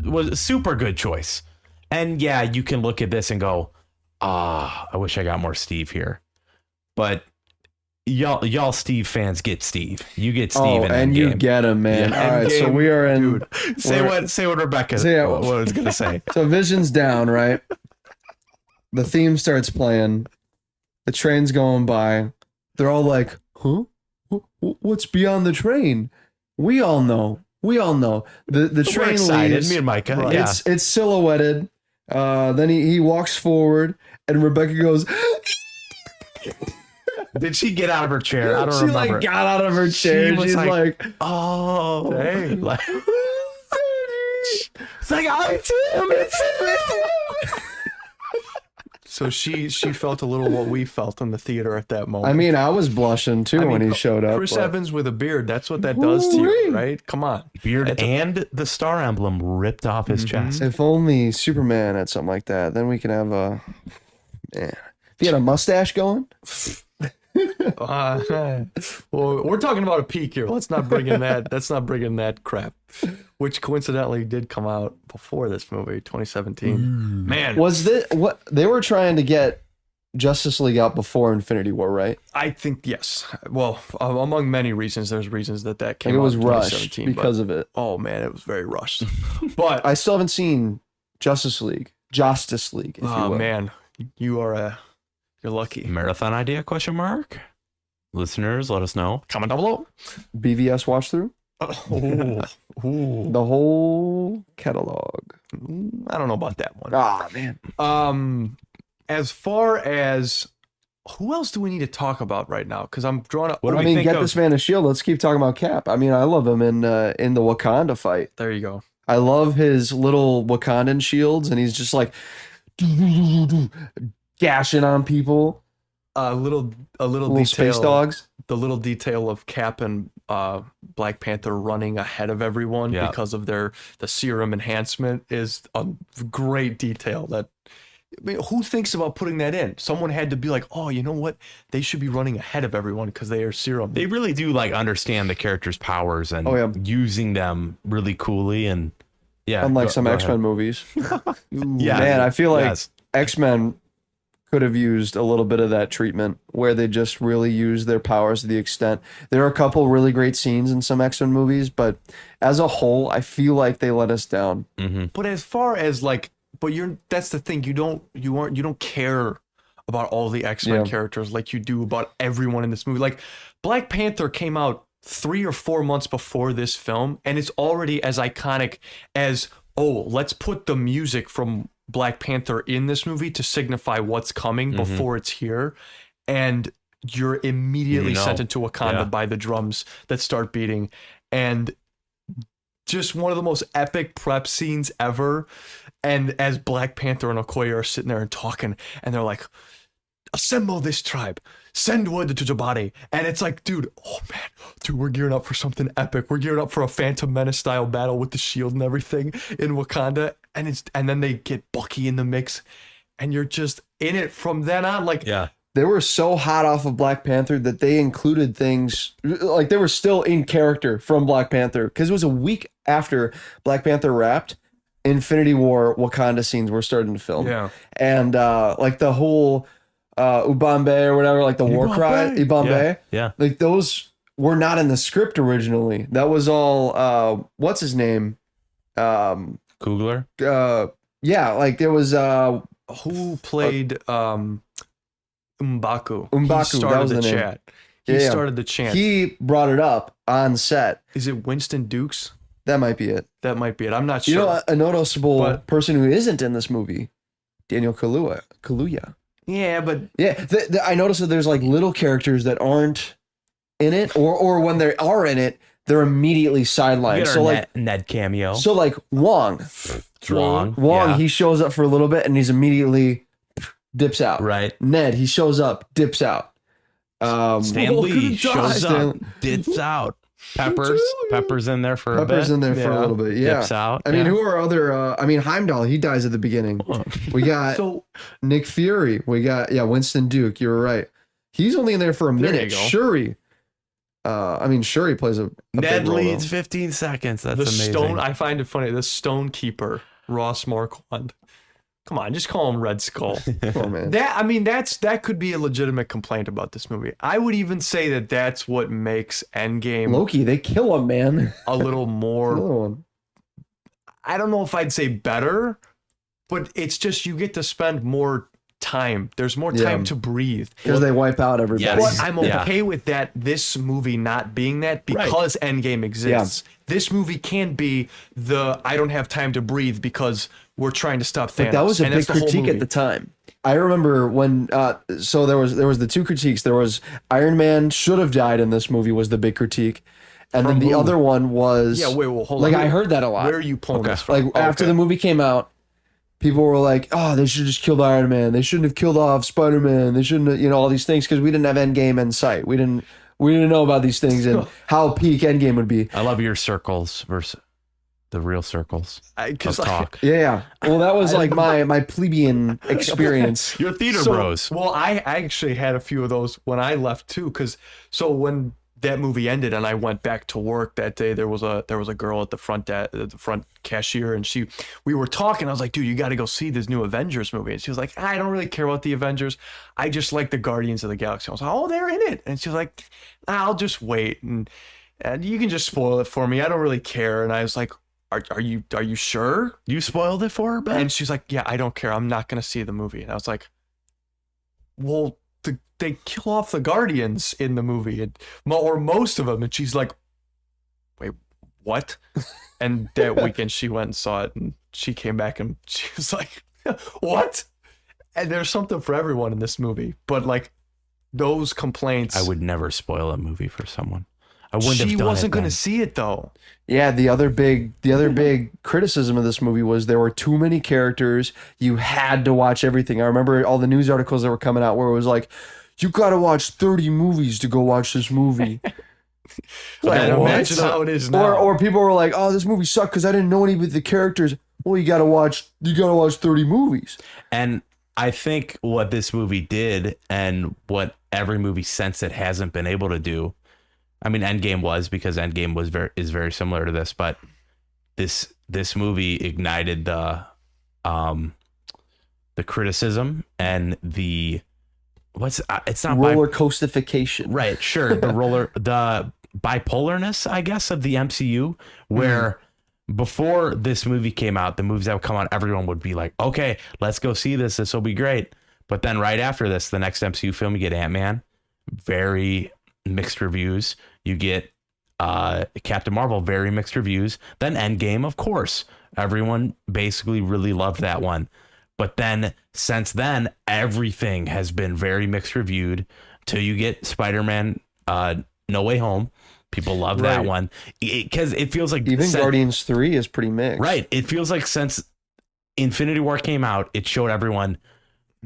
was a super good choice. And yeah, you can look at this and go, I wish I got more Steve here. But y'all Steve fans get Steve. You get Steve Oh, in and Endgame. you get him, man. Yeah, All right, so Endgame, we are in... dude. Say what Rebecca So, yeah. what was gonna say. So Vision's down, right? The theme starts playing. The train's going by. They're all like, huh? What's beyond the train? We all know. The We're train excited. leaves. Me and Micah. Right. Yeah. It's silhouetted. Then he walks forward, and Rebecca goes. Did she get out of her chair? I don't She remember. like got out of her chair. was She's like- like, Oh, Dang. Like, it's like, oh, it's him. So she felt a little what we felt in the theater at that moment. I mean, I was blushing too when he showed up. Chris but- Evans with a beard, that's what that does to you, Woo-wee. right? Come on. Beard and the star emblem ripped off his chest. If only Superman had something like that, then we can have a. Man. If he had a mustache going, Well, we're talking about a peak here. Let's not bring in that. Let's not bring in that crap, which coincidentally did come out before this movie, 2017. Man, was this what they were trying to get Justice League out before Infinity War, right? I think yes. Well, among many reasons, there's reasons that Like came it out was in rushed 2017 because of it. Oh man, it was very rushed. But I still haven't seen Justice League, if you oh will. man, you're lucky. Marathon idea? Question mark. Listeners, let us know. Comment down below. BVS watch through Ooh. the whole catalog. I don't know about that one. Ah man, As far as who else do we need to talk about right now? Because I'm drawing up. What do I we mean, think get of- this man a shield. Let's keep talking about Cap. I mean, I love him in the Wakanda fight. There you go. I love his little Wakandan shields, and he's just like gashing on people. A little Little detail. space dogs. The little detail of Cap and Black Panther running ahead of everyone Yeah. because of the serum enhancement is a great detail. That I mean, who thinks about putting that in? Someone had to be like, oh, you know what? They should be running ahead of everyone because they are serum. They really do like understand the character's powers and Oh, yeah. using them really coolly and yeah. Unlike go- some go X Men ahead. movies. Yeah, Man, I feel like yes. X Men could have used a little bit of that treatment where they just really use their powers to the extent. There are a couple really great scenes in some X Men movies, but as a whole, I feel like they let us down. But as far as like, but that's the thing. You don't care about all the X-Men Yeah. characters like you do about everyone in this movie. Like Black Panther came out 3 or 4 months before this film, and it's already as iconic as, oh, let's put the music from Black Panther in this movie to signify what's coming before it's here. And you're immediately You know. sent into Wakanda Yeah. by the drums that start beating. And just one of the most epic prep scenes ever. And as Black Panther and Okoye are sitting there and talking, and they're like, assemble this tribe, send wood to Jabari. And it's like, dude, oh man, dude, we're gearing up for something epic. We're gearing up for a Phantom Menace style battle with the shield and everything in Wakanda. And then they get Bucky in the mix, and you're just in it from then on. Like, Yeah. They were so hot off of Black Panther that they included things like they were still in character from Black Panther because it was a week after Black Panther wrapped. Infinity War Wakanda scenes were starting to film. Yeah. And like the whole Ubambe or whatever, like the war cry, Ibambe. Yeah. Like those were not in the script originally. That was all what's his name? Kugler. Yeah, like there was who played M'Baku? M'Baku, He started that was the the name. chat. He Yeah. started the chant. he brought it up on set. Is it Winston Dukes? That might be it. That might be it. I'm not You sure. know, a noticeable But- person who isn't in this movie, Daniel Kaluuya. Yeah, but Yeah, I noticed that there's like little characters that aren't in it, or when they are in it, they're immediately sidelined. Get So our like, Ned cameo. Wong, Wong. Wong, Yeah. he shows up for a little bit and he's immediately dips out. Right. Ned, he shows up, dips out. Stan Look Lee at the shows Stan- up, dips out. Pepper's in there for a bit. Pepper's in there for a Yeah. little bit. Yeah. Dips out. I mean, Yeah. who are other? I mean, Heimdall, he dies at the beginning. We got so Nick Fury. We got Winston Duke. You were right. He's only in there for a There you minute. go. Shuri. I mean, Shuri plays a Ned big role, leads though. 15 seconds. That's the amazing. stone, I find it funny. The Stone Keeper, Ross Marquand. Come on, just call him Red Skull. Oh man. that could be a legitimate complaint about this movie. I would even say that that's what makes Endgame Loki, they kill him, man. a little more. Another one. I don't know if I'd say better, but it's just you get to spend more time. There's more time Yeah. to breathe. Because they wipe out everybody. Yes. But I'm Yeah. okay with that. This movie not being that because Endgame exists. This movie can be the I don't have time to breathe because we're trying to stop Thanos. But that was a and big that's the whole critique at movie. the time. I remember when so there was the two critiques. There was Iron Man should have died in this movie was the big critique. And From then the who? other one was Yeah, wait, well, hold like on. I heard that a lot. Where are you pulling this from? Like after the movie came out, people were like, oh, they should just killed Iron Man. They shouldn't have killed off Spider-Man. They shouldn't have, all these things because we didn't have Endgame in sight. We didn't know about these things and how peak Endgame would be. I love your circles versus the real circles of talk. Yeah. Well, that was like my plebeian experience. Your theater bros. Well, I actually had a few of those when I left too, because when that movie ended and I went back to work that day, there was a girl at the front cashier, and we were talking. I was like, dude, you got to go see this new Avengers movie. And she was like, I don't really care about the Avengers. I just like the Guardians of the Galaxy. I was like, oh, they're in it. And she was like, I'll just wait and you can just spoil it for me. I don't really care. And I was like, Are you sure? You spoiled it for her, Ben? And she's like, yeah, I don't care. I'm not going to see the movie. And I was like, well, they kill off the Guardians in the movie, or most of them. And she's like, wait, what? And that weekend she went and saw it, and she came back and she was like, what? And there's something for everyone in this movie. But like those complaints. I would never spoil a movie for someone. I wouldn't have She done wasn't it, going Ben. to see it though. Yeah, the other big criticism of this movie was there were too many characters. You had to watch everything. I remember all the news articles that were coming out where it was like, you got to watch 30 movies to go watch this movie. Like, what? imagine how it is now. Or people were like, oh, this movie sucked because I didn't know any of the characters. Well, you got to watch 30 movies. And I think what this movie did, and what every movie since it hasn't been able to do, I mean, Endgame was, because Endgame is very similar to this, but this movie ignited the criticism and it's not roller coastification. right, sure, the bipolarness, I guess, of the MCU, where before this movie came out, the movies that would come out, everyone would be like, okay, let's go see this will be great. But then right after this, the next MCU film, you get Ant-Man, very mixed reviews. You get Captain Marvel, very mixed reviews. Then Endgame, of course, everyone basically really loved that one. But then since then, everything has been very mixed reviewed till you get Spider-Man No Way Home. People love that one because it feels like even Guardians 3 is pretty mixed. Right. It feels like since Infinity War came out, it showed everyone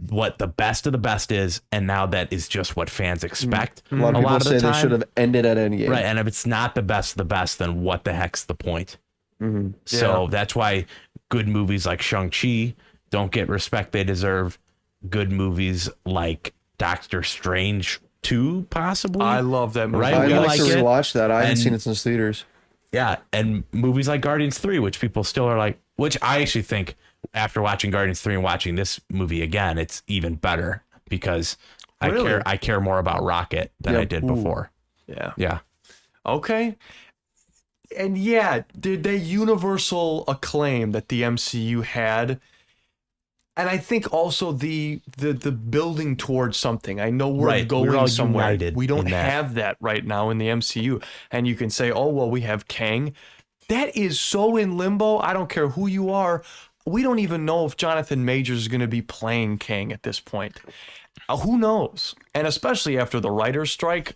what the best of the best is, and now that is just what fans expect. A lot of people say they should have ended at Endgame. Right, and if it's not the best of the best, then what the heck's the point? So that's why good movies like Shang-Chi don't get respect they deserve. Good movies like Doctor Strange 2, possibly. I love that movie. Right? I'd We like like to it. rewatch that. I haven't And- seen it since theaters. Yeah, and movies like Guardians 3, which people still are like, which I actually think after watching Guardians 3 and watching this movie again, it's even better because Really? I care more about Rocket than I did before. Yeah. Yeah. Okay. And yeah, the universal acclaim that the MCU had, and I think also the building towards something. I know we're Right. going We're all somewhere. united We don't in that. have that right now in the MCU. And you can say, oh, well, we have Kang. That is so in limbo. I don't care who you are. We don't even know if Jonathan Majors is going to be playing Kang at this point. Who knows? And especially after the writer's strike,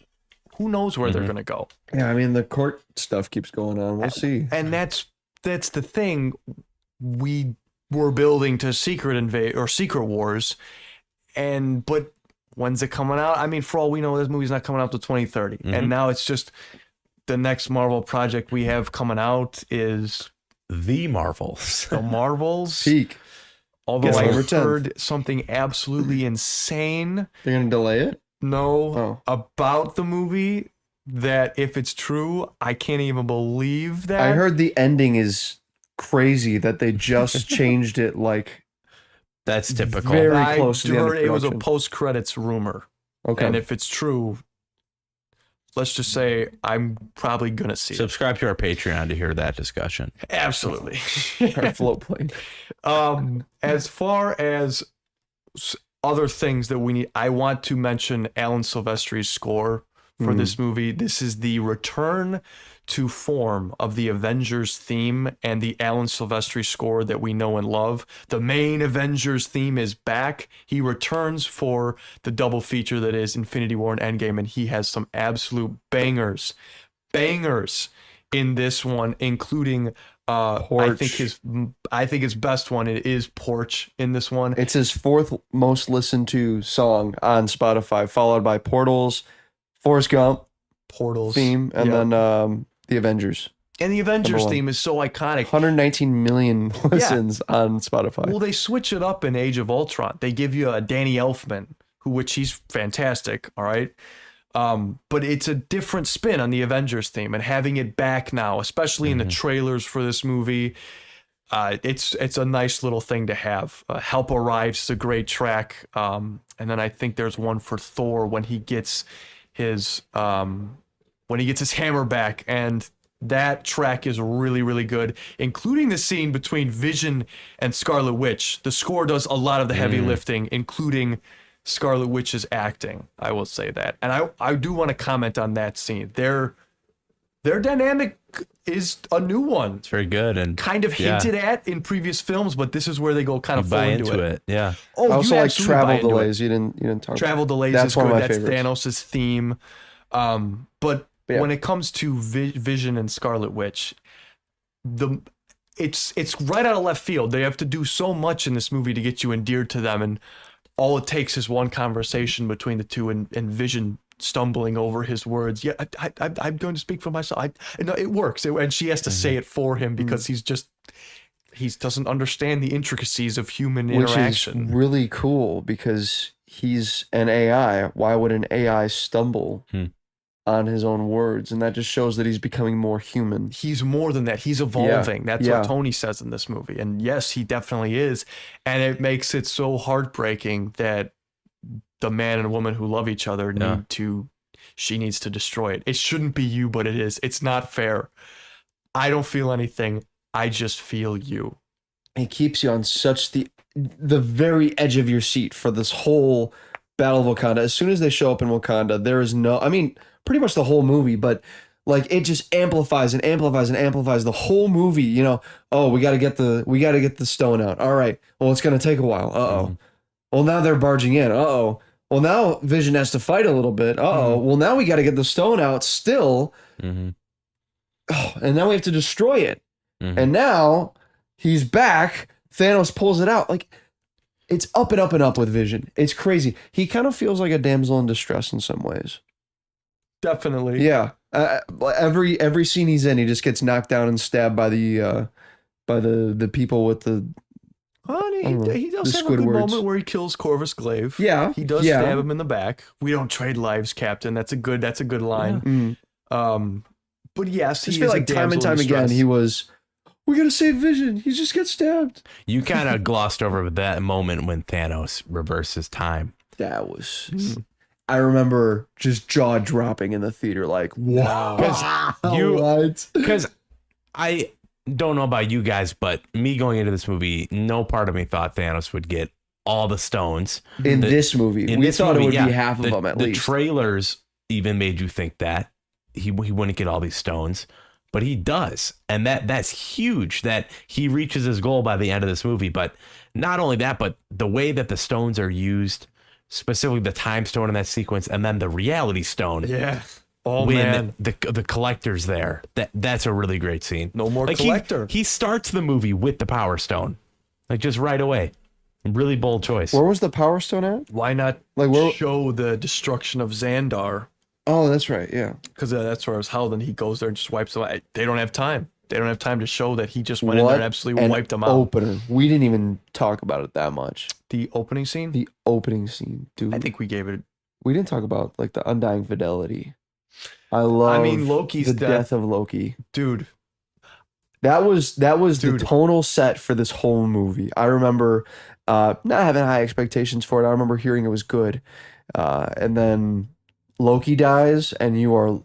who knows where they're going to go? Yeah, I mean the court stuff keeps going on. We'll see. And that's the thing. We were building to Secret Wars, but when's it coming out? I mean, for all we know, this movie's not coming out till 2030, and now it's just the next Marvel project we have coming out is The Marvels. the Marvels. Peak. Although Guess I November 10th. heard something absolutely insane. They're gonna delay it. No, about the movie that if it's true, I can't even believe that. I heard the ending is crazy. That they just changed it like That's typical. Very I close to the end of heard it was a production. post-credits rumor. okay. And if it's true, let's just say I'm probably gonna see it. Subscribe to our Patreon to hear that discussion. Absolutely. Our float plane. As far as other things that we need, I want to mention Alan Silvestri's score for this movie. This is the return to form of the Avengers theme and the Alan Silvestri score that we know and love. The main Avengers theme is back. He returns for the double feature that is Infinity War and Endgame, and he has some absolute bangers in this one, including Porch. I think his best one is Porch in this one. It's his fourth most listened to song on Spotify, followed by Portals, Forrest Gump Portals theme, and Yep. then the Avengers. and the Avengers number one. theme is so iconic. 119 million listens on Spotify. Well, they switch it up in Age of Ultron. They give you a Danny Elfman, which he's fantastic. All right. But it's a different spin on the Avengers theme, and having it back now, especially in the trailers for this movie, it's a nice little thing to have. Help Arrives is a great track. And then I think there's one for Thor when he gets his hammer back, and that track is really, really good, including the scene between Vision and Scarlet Witch. The score does a lot of the heavy lifting, including Scarlet Witch's acting. I will say that. And I do want to comment on that scene. Their dynamic is a new one. It's very good and Kind of hinted at in previous films, but this is where they go kind of full buy into into it. Yeah. Oh, I also you like absolutely buy travel into it. delays. You didn't talk. Travel delays That's is one of good. my That's favorites. Thanos' theme. But Yeah. when it comes to Vision and Scarlet Witch, it's right out of left field. They have to do so much in this movie to get you endeared to them, and all it takes is one conversation between the two, and Vision stumbling over his words. Yeah, I'm going to speak for myself. No, it works, and she has to say it for him because he doesn't understand the intricacies of human Which interaction. is really cool because he's an AI. Why would an AI stumble on his own words? And that just shows that he's becoming more human. He's more than that. He's evolving. That's Yeah. what Tony says in this movie. And yes, he definitely is. And it makes it so heartbreaking that the man and woman who love each other she needs to destroy it. It shouldn't be you, but it is. It's not fair. I don't feel anything. I just feel you. It keeps you on such the very edge of your seat for this whole Battle of Wakanda. As soon as they show up in Wakanda, there is pretty much the whole movie, but like it just amplifies and amplifies and amplifies the whole movie. You know, oh, we got to get the stone out. All right, well, it's gonna take a while. Well, now they're barging in. Well, now Vision has to fight a little bit. Well, now we got to get the stone out still. And now we have to destroy it. And now he's back. Thanos pulls it out. Like it's up and up and up with Vision. It's crazy. He kind of feels like a damsel in distress in some ways. Definitely. Yeah. Every scene he's in, he just gets knocked down and stabbed by the people with the. Honey, I don't know, he does the have a good Squidwards. moment where he kills Corvus Glaive. Yeah, He does yeah. stab him in the back. We don't trade lives, Captain. That's a good line. But yes, I just he feel is a like time and damsel in time again, distress. we gotta save Vision. He just gets stabbed. You kind of glossed over that moment when Thanos reverses time. That was. I remember just jaw dropping in the theater, like, wow. Because I don't know about you guys, but me going into this movie, no part of me thought Thanos would get all the stones. In this movie, we thought it would be half of them at the least. trailers even made you think that he wouldn't get all these stones, but he does, and that's huge. That he reaches his goal by the end of this movie. But not only that, but the way that the stones are used, specifically the time stone in that sequence, and then the reality stone. Yeah. Oh, when man. the collector's there, that's a really great scene. No more like collector. He starts the movie with the Power Stone, like just right away. Really bold choice. Where was the Power Stone at? Why not show the destruction of Xandar? Oh, that's right. Yeah. Because that's where it was held, and he goes there and just wipes them out. They don't have time. They don't have time to show that he just went in there and absolutely wiped them out. Opener. We didn't even talk about it that much. The opening scene? The opening scene, dude. I think we gave it. We didn't talk about like the undying fidelity. I love Loki's the death. death of Loki. Dude. That was Dude. the tonal set for this whole movie. I remember not having high expectations for it. I remember hearing it was good. And then Loki dies and you are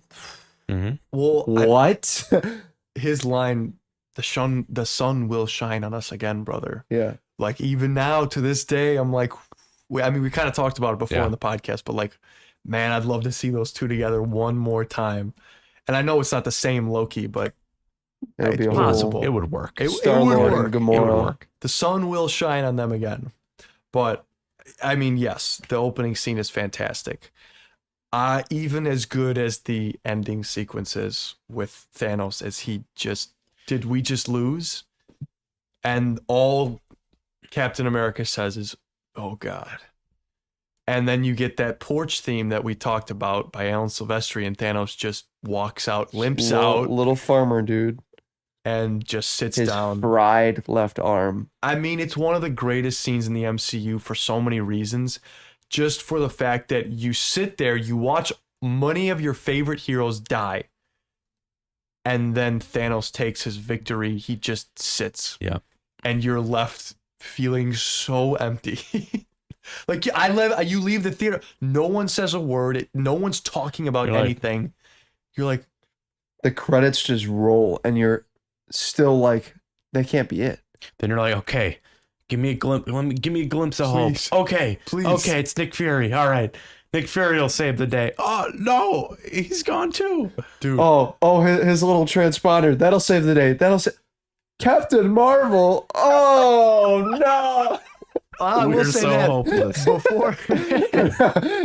Well, what? his line, the sun will shine on us again, brother. Yeah. Like even now to this day, I'm like, we kind of talked about it before in the podcast, but like, man, I'd love to see those two together one more time. And I know it's not the same Loki, but It'll be it's a possible. whole It would work. It would Star-Lord work. and It Gamora. would work. The sun will shine on them again. But I mean, yes, the opening scene is fantastic. Even as good as the ending sequences with Thanos, as he just did we just lose? And all Captain America says is, oh God. And then you get that porch theme that we talked about by Alan Silvestri, and Thanos just walks out, limps out, Little farmer dude. and just sits His down. fried left arm. I mean, it's one of the greatest scenes in the MCU for so many reasons. Just for the fact that you sit there, you watch many of your favorite heroes die, and then Thanos takes his victory. He just sits. Yeah. And you're left feeling so empty. Like you leave the theater, no one says a word, no one's talking about You're like- anything. You're like, The credits just roll, and you're still like, that can't be it. Then you're like, okay, give me a glimpse. Give me a glimpse of Please. hope. Okay, Please. Okay, it's Nick Fury. All right, Nick Fury will save the day. Oh no, he's gone too. dude, Oh, his little transponder. That'll save the day. That'll save. Captain Marvel. Oh, no. I will We're say so that hopeless. before.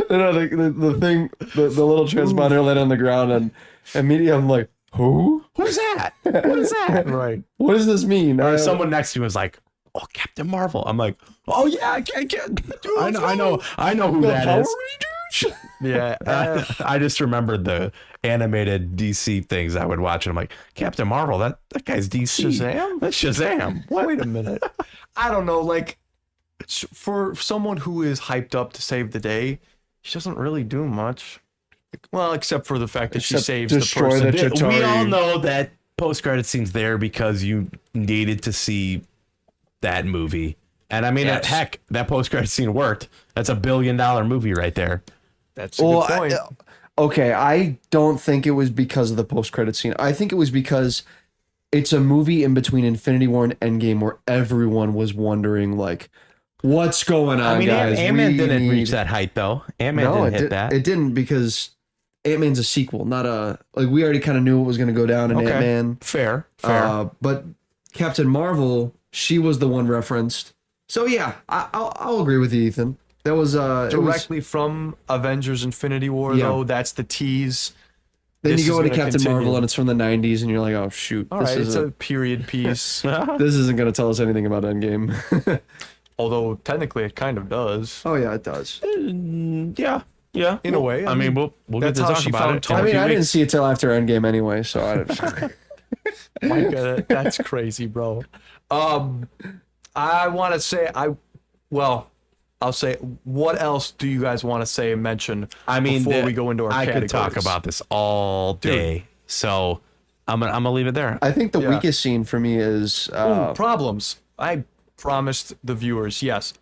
No, the thing, the little transponder lit on the ground, and immediately I'm like, who? Who's that? What is that? Right. What does this mean? Someone next to me was like, "Oh, Captain Marvel." I'm like, "Oh yeah, I know who The that Power is." Rangers? Yeah. I just remembered the animated DC things I would watch, and I'm like, Captain Marvel, that guy's DC. Shazam? That's Shazam. Wait a minute. I don't know. Like, for someone who is hyped up to save the day, she doesn't really do much. Well, except for the fact that she Except saves the destroy person. the Chitauri. We all know that post-credit scene's there because you needed to see that movie. And I mean, Yes. heck, that post-credit scene worked. That's $1 billion movie right there. That's a good point. Okay, I don't think it was because of the post-credit scene. I think it was because it's a movie in between Infinity War and Endgame where everyone was wondering, like, what's going on, I mean, guys? Ant-Man We didn't need- reach that height, though. Ant-Man No, didn't hit that. It didn't, because Ant-Man's a sequel, not a... Like, we already kind of knew what was going to go down in Okay. Ant-Man. Fair. But Captain Marvel, she was the one referenced. So, yeah, I'll agree with you, Ethan. That was... it was- Directly from Avengers Infinity War, Yeah. though, that's the tease. Then this you go is into gonna Captain continue. Marvel, and it's from the 90s, and you're like, oh, shoot. All right, it's a period piece. This isn't going to tell us anything about Endgame. Although, technically, it kind of does. Oh, yeah, it does. Yeah. Yeah. In a way. I mean, we'll get that's to how talk she about found it. Tony. I in a mean, few I didn't weeks. see it till after Endgame anyway, so I My God, that's crazy, bro. I want to say, I'll say, what else do you guys want to say and mention before we go into our I categories? could talk about this all day. So I'm gonna leave it there. I think the Yeah. weakest scene for me is Ooh, problems. I promised the viewers, yes.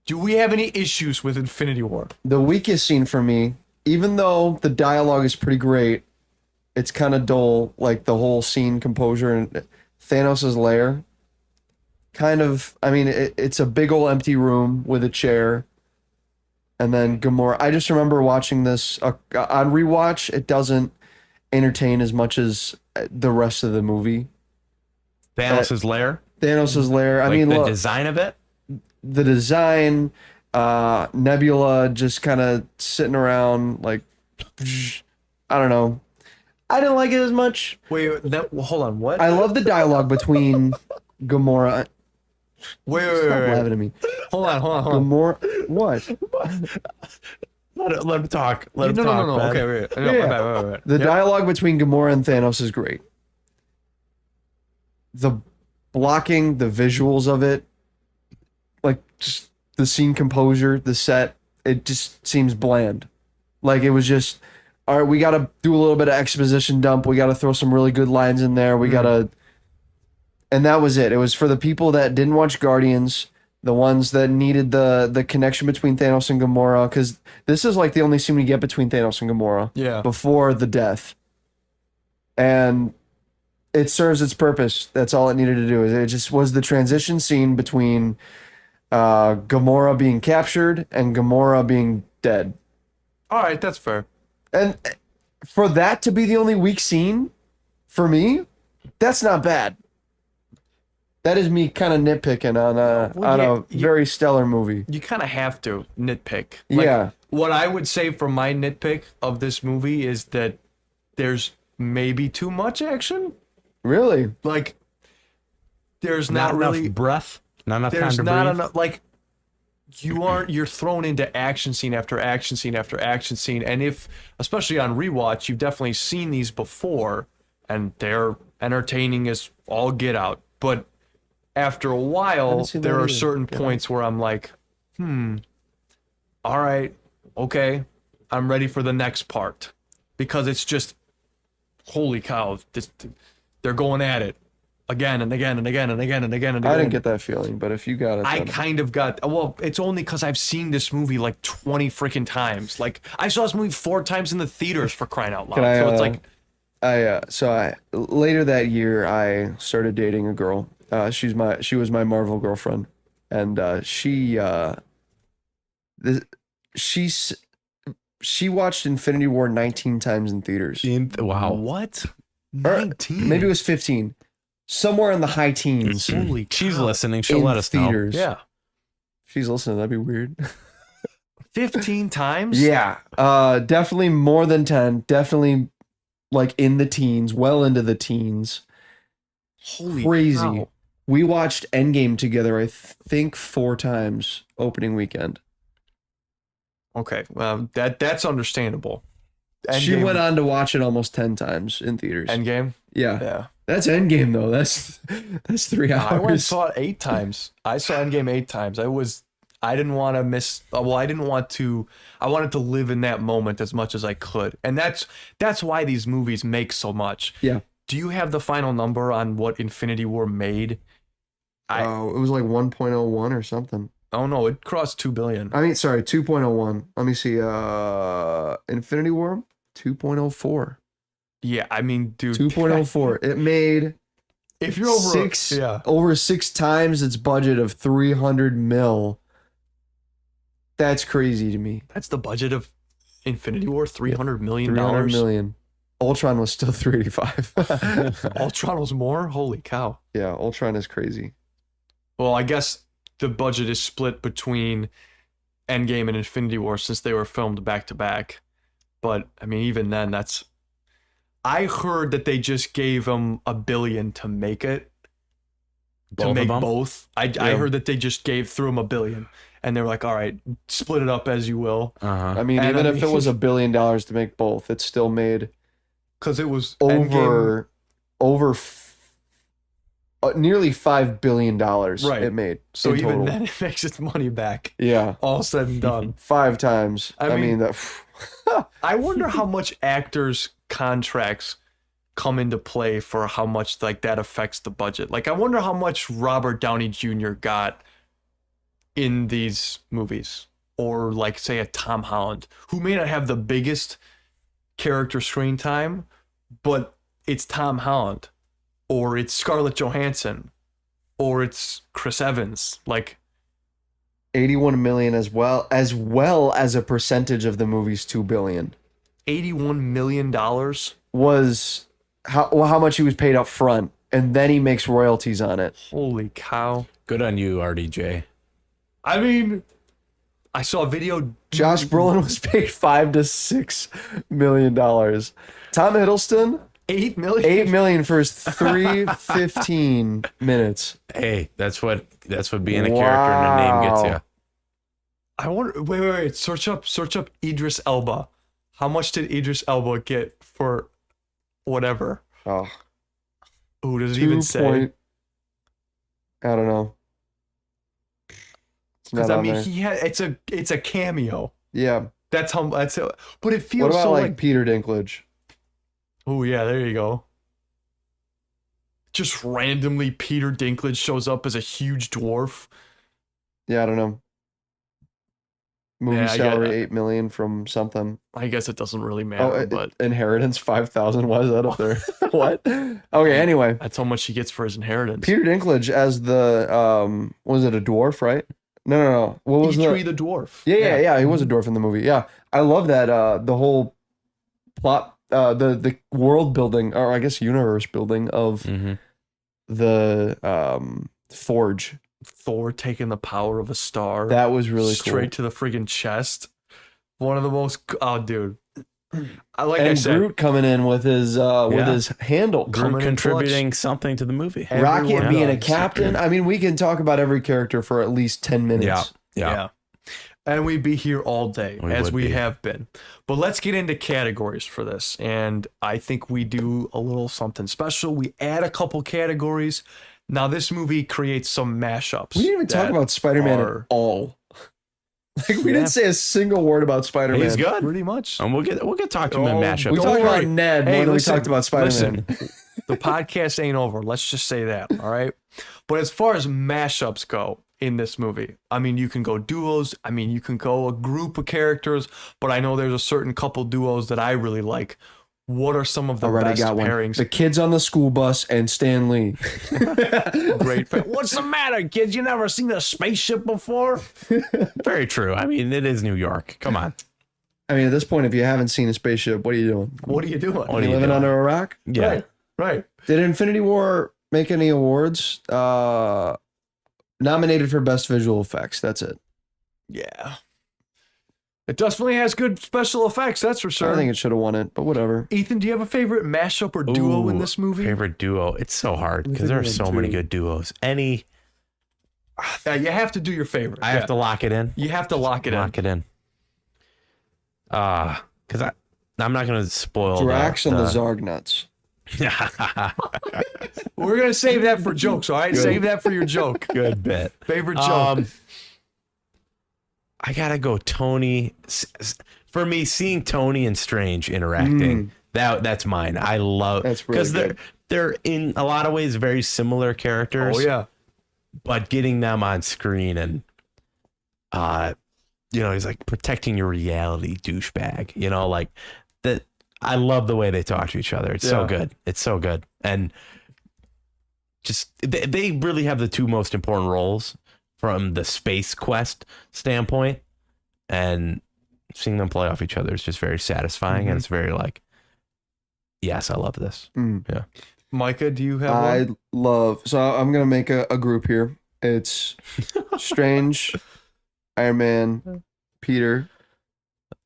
Do we have any issues with Infinity War? the weakest scene for me. Even though the dialogue is pretty great, it's kind of dull. Like the whole scene composure and Thanos' lair. Kind of. I mean, it's a big old empty room with a chair. And then Gamora. I just remember watching this on rewatch. It doesn't entertain as much as the rest of the movie. Thanos' lair. Thanos' lair. I Like mean, the look, design of it. the design, Nebula just kind of sitting around like, I don't know. I didn't like it as much. Wait, hold on, what? I love the dialogue between Gamora. Wait, Stop laughing at me. Hold on. Gamora, what? Let him talk. Let him No, talk. no. Ben. Okay, wait. No, Yeah. my bad. The dialogue between Gamora and Thanos is great. The blocking, the visuals of it, like just the scene composure, the set, it just seems bland. Like it was just, all right, we got to do a little bit of exposition dump. We got to throw some really good lines in there. We got to, and that was it. It was for the people that didn't watch Guardians, the ones that needed the connection between Thanos and Gamora, because this is like the only scene we get between Thanos and Gamora. Yeah. Before the death. And it serves its purpose. That's all it needed to do. It just was the transition scene between Gamora being captured and Gamora being dead. All right, that's fair. And for that to be the only weak scene, for me, that's not bad. That is me kind of nitpicking on a very stellar movie. You kind of have to nitpick. Like, Yeah. What I would say for my nitpick of this movie is that there's maybe too much action. Really? Like, there's Not not really enough breath. Not enough time there's to not breathe. enough like you're thrown into action scene after action scene after action scene, and if especially on rewatch you've definitely seen these before and they're entertaining as all get out, but after a while seen there that are either. certain points where I'm like, all right, okay, I'm ready for the next part, because it's just holy cow, they're going at it again and again and again and again and again and again. I didn't get that feeling, but if you got it, I then- kind of got, well, it's only because I've seen this movie like 20 freaking times. Like, I saw this movie 4 times in the theaters, for crying out loud. Can I, So it's like, later that year I started dating a girl. She was my Marvel girlfriend, and she watched Infinity War 19 times in theaters. Wow. what? Or 19? maybe it was 15. Somewhere in the high teens. Holy She's cow. listening. She'll in let us know. theaters. Yeah. She's listening. That'd be weird. 15 times? Yeah. Definitely more than 10. Definitely like in the teens, well into the teens. Holy Crazy. cow. We watched Endgame together, I think 4 times opening weekend. Okay. That's understandable. She Endgame- went on to watch it almost 10 times in theaters. Endgame? yeah. Yeah. That's Endgame though. That's 3 hours. I went and saw it 8 times. I saw Endgame 8 times. I didn't want to miss. Well, I didn't want to. I wanted to live in that moment as much as I could, and that's why these movies make so much. Yeah. Do you have the final number on what Infinity War made? Oh, it was like 1.01 or something. Oh no, it crossed 2 billion. I mean, sorry, 2.01. Let me see. Infinity War 2.04. Yeah, I mean, dude, 2.04. It made if you're over over 6 times its budget of 300 mil. That's crazy to me. that's the budget of Infinity War, $300 million. 300 million. Ultron was still 385. Ultron was more. Holy cow. Yeah, Ultron is crazy. Well, I guess the budget is split between Endgame and Infinity War since they were filmed back to back. But I mean, even then, I heard that they just gave them $1 billion to make it. Both To of make them? both. I heard that they just threw them $1 billion. And they were like, all right, split it up as you will. Uh-huh. I mean, And even I if it mean- was $1 billion to make both, it still made Because it was Endgame. nearly $5 billion. Right. It made. So in even total. then, it makes its money back. Yeah, All said and done. 5 times. I I mean- mean that. I wonder how much actors' contracts come into play for how much like that affects the budget. Like, I wonder how much Robert Downey Jr. got in these movies, or like say a Tom Holland, who may not have the biggest character screen time, but it's Tom Holland, or it's Scarlett Johansson, or it's Chris Evans. Like, 81 million as well as a percentage of the movie's 2 billion $81 million. was how much he was paid up front, and then he makes royalties on it. Holy cow. Good on you, RDJ. I mean, I saw a video. Josh Brolin was paid $5 to $6 million. Tom Hiddleston, 8 million. 8 million for his 3:15 minutes. Hey, that's what being a character in a name gets you. I wonder. Wait. Search up Idris Elba. How much did Idris Elba get for whatever? Oh, Ooh, does it 2 even say? point. I don't know. It's Because not I on mean, there. it's a cameo. Yeah. That's how. That's it. But it What feels about so like like. Peter Dinklage? Oh yeah, there you go. Just randomly, Peter Dinklage shows up as a huge dwarf. Yeah, I don't know. Movie Yeah, I get salary that. 8 million from something. I guess it doesn't really Oh, matter, but inheritance 5,000. Why is that up there? What? Okay, anyway. that's how much he gets for his inheritance. Peter Dinklage as the was it a dwarf, right? No. What was Eitri the the dwarf. Yeah, he was a dwarf in the movie. Yeah. I love that the whole plot the world building, or I guess universe building of Mm-hmm. the forge. Thor taking the power of a star. That was really straight cool. to the friggin' chest. One of the most. Oh, dude. Like I And said, Groot coming in with his handle. Coming Groot in contributing something to the movie. Rocket Everyone being a does. captain. I mean, we can talk about every character for at least 10 minutes. Yeah. And we'd be here all day, We as would we be. have been. But let's get into categories for this. And I think we do a little something special. We add a couple categories. Now, this movie creates some mashups. We didn't even talk that about Spider-Man are at all. Like, we Yeah. didn't say a single word about Spider-Man. He's good. Pretty much. And we'll get talk to him in Oh, mashups. We Don't talked worry. about Ned Hey, more than listen, we talked about Spider-Man. listen. The podcast ain't over. Let's just say that. All right. But as far as mashups go in this movie, I mean, you can go duos. I mean, you can go a group of characters. But I know there's a certain couple duos that I really like. What are some of the Already best got one. pairings? The kids on the school bus and Stan Lee. Great. What's the matter, kids? You never seen a spaceship before? Very true. I mean, it is New York. Come on. I mean, at this point, if you haven't seen a spaceship, what are you doing? What are you doing? What are You you living doing? under a rock? Yeah. Right. Right. Did Infinity War make any awards? Nominated for Best Visual Effects. That's it. Yeah. It definitely has good special effects. That's for sure. I think it should have won it, but whatever. Ethan, do you have a favorite mashup or duo in Ooh, this movie? Favorite duo. It's so hard because there are thinking so of many two. good duos. Any, You have to do your favorite. I have to lock it in. You have to lock it Lock it in. Because I'm not gonna spoil Drax and the Zargnuts. in. We're gonna save that for jokes. All right, save that for your joke. Good bit. Favorite joke. I gotta go Tony. For me, seeing Tony and Strange interacting, that's mine. I love That's really because good. they're in a lot of ways very similar characters. Oh yeah. But getting them on screen and he's like protecting your reality, douchebag. Like that. I love the way they talk to each other. It's so Yeah. good. It's so good. And just they really have the two most important roles from the space quest standpoint, and seeing them play off each other is just very satisfying. And it's very like, yes, I love this. Yeah. Micah, do you have I one? love. So I'm gonna make a group here. It's Strange, Iron Man, Peter,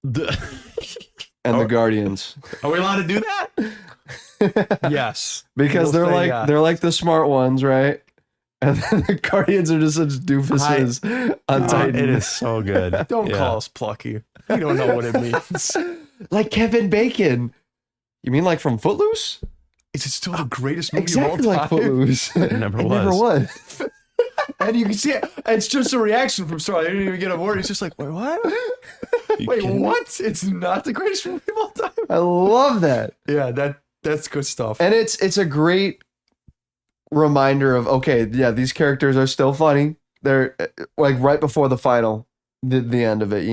and the Guardians. Are we allowed to do that? Yes. Because We'll they're say like yes. they're like the smart ones, right? And then the Guardians are just such doofuses on Titan. It is so good. Don't Yeah. call us plucky. You don't know what it means. Like Kevin Bacon. You mean like from Footloose? Is it still the greatest movie Exactly of all like time? Footloose. It never It was. never was. And you can see it. It's just a reaction from Star. I didn't even get a word. He's just like, wait, what? Wait, kidding? what? It's not the greatest movie of all time. I love that. Yeah, that's good stuff. And it's a great reminder of, okay, yeah, these characters are still funny. They're like right before the final, the end of it,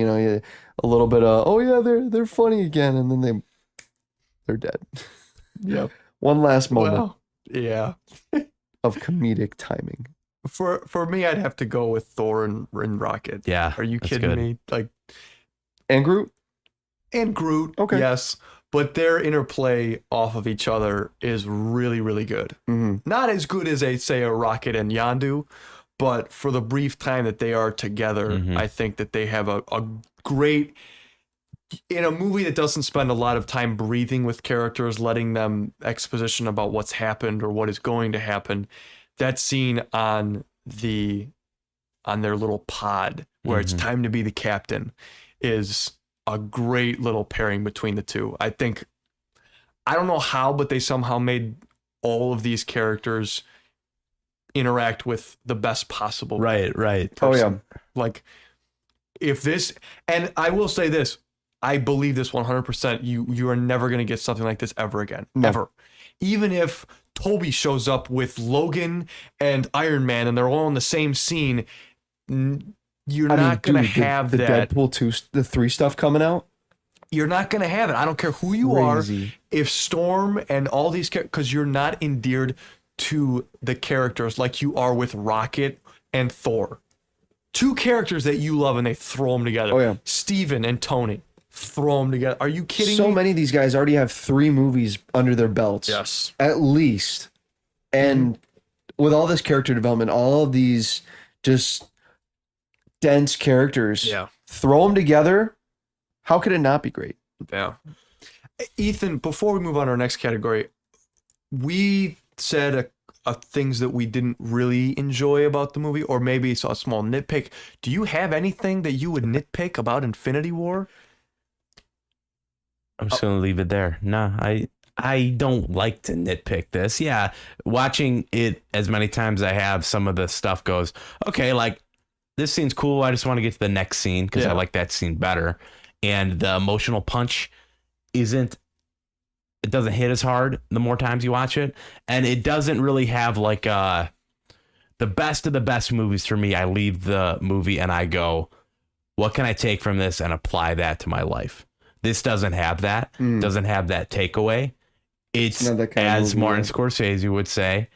a little bit of, oh yeah, they're funny again, and then they're dead. Yep. One last moment Well, yeah. of comedic timing. For me, I'd have to go with Thor and Rocket. Yeah. Are you that's kidding good. me? Like, And Groot? and Groot. Okay. Yes. But their interplay off of each other is really, really good. Mm-hmm. Not as good as say a Rocket and Yondu, but for the brief time that they are together, I think that they have a great, in a movie that doesn't spend a lot of time breathing with characters, letting them exposition about what's happened or what is going to happen. That scene on their little pod where it's time to be the captain is a great little pairing between the two. I think, I don't know how, but they somehow made all of these characters interact with the best possible Right. Oh yeah. like if this, and I will say this, I believe this 100%, you are never going to get something like this ever again. No. Ever. Even if Toby shows up with Logan and Iron Man and they're all in the same scene, you're not going to have the that. Deadpool 2, the 3 stuff coming out. You're not going to have it. I don't care who you Crazy. are. If Storm and all these characters, because you're not endeared to the characters like you are with Rocket and Thor. Two characters that you love and they throw them together. Oh, yeah. Steven and Tony. Throw them together. Are you kidding So me? many of these guys already have 3 movies under their belts. Yes. At least. And with all this character development, all of these just dense characters, Yeah. throw them together. How could it not be great? Yeah. Ethan, before we move on to our next category, we said things that we didn't really enjoy about the movie, or maybe a small nitpick. Do you have anything that you would nitpick about Infinity War? I'm just gonna leave it there. No, I don't like to nitpick this. Yeah, watching it as many times I have, some of the stuff goes, okay, like this scene's cool. I just want to get to the next scene because I like that scene better. And the emotional punch it doesn't hit as hard the more times you watch it. And it doesn't really have like the best of the best movies for me. I leave the movie and I go, what can I take from this and apply that to my life? This doesn't have that, doesn't have that takeaway. It's, as Martin Scorsese would say,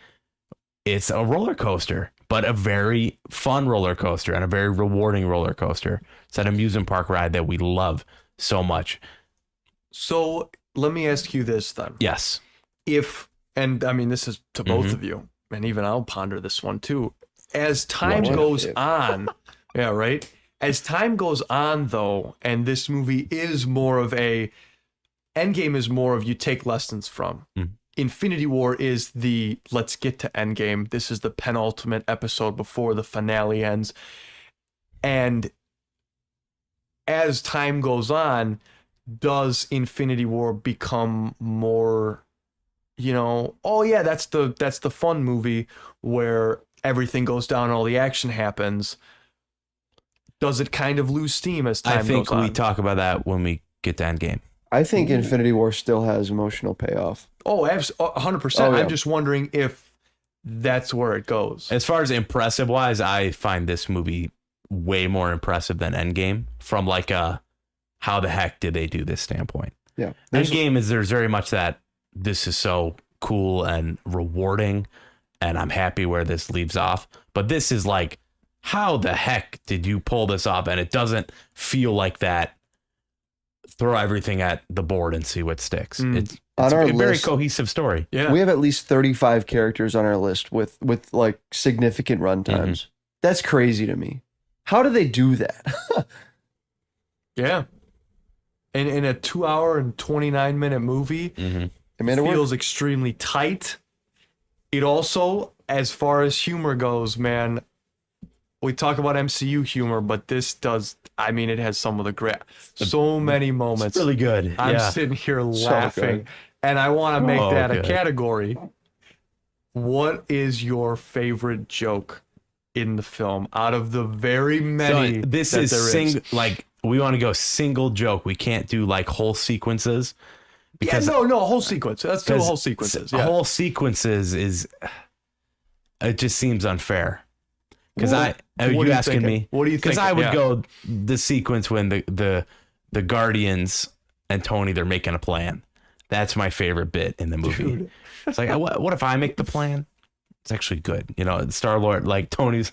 it's a roller coaster, but a very fun roller coaster and a very rewarding roller coaster. It's an amusement park ride that we love so much. So let me ask you this then. Yes. And I mean, this is to both of you, and even I'll ponder this one too. As time goes on, yeah, right? As time goes on, though, and this movie is more of Endgame is more of you take lessons from. Infinity War is the let's get to Endgame. This is the penultimate episode before the finale ends. And as time goes on, does Infinity War become more, oh yeah, that's the fun movie where everything goes down, all the action happens. Does it kind of lose steam as time goes on? I think we talk about that when we get to Endgame. I think Infinity War still has emotional payoff. Oh, 100%. Oh, yeah. I'm just wondering if that's where it goes. As far as impressive wise, I find this movie way more impressive than Endgame from like how the heck did they do this standpoint. Yeah. Endgame there's very much that this is so cool and rewarding and I'm happy where this leaves off. But this is like, how the heck did you pull this off? And it doesn't feel like that. Throw everything at the board and see what sticks. It's a very cohesive story. Yeah. We have at least 35 characters on our list with like significant runtimes. That's crazy to me. How do they do that? Yeah. And in a 2 hour and 29 minute movie, it feels extremely tight. It also, as far as humor goes, man, we talk about MCU humor, but this does, I mean, it has some of the great, so many moments. It's really good. I'm sitting here laughing, and I want to make that a category. What is your favorite joke in the film out of the very many? So this is like, we want to go single joke. We can't do like whole sequences. Because no, whole sequence. Let's do whole sequences. Yeah. Whole sequences it just seems unfair. Because are you asking me? What do you think? Because I would go the sequence when the Guardians and Tony, they're making a plan. That's my favorite bit in the movie. Dude. It's like, what if I make the plan? It's actually good. Star-Lord, like Tony's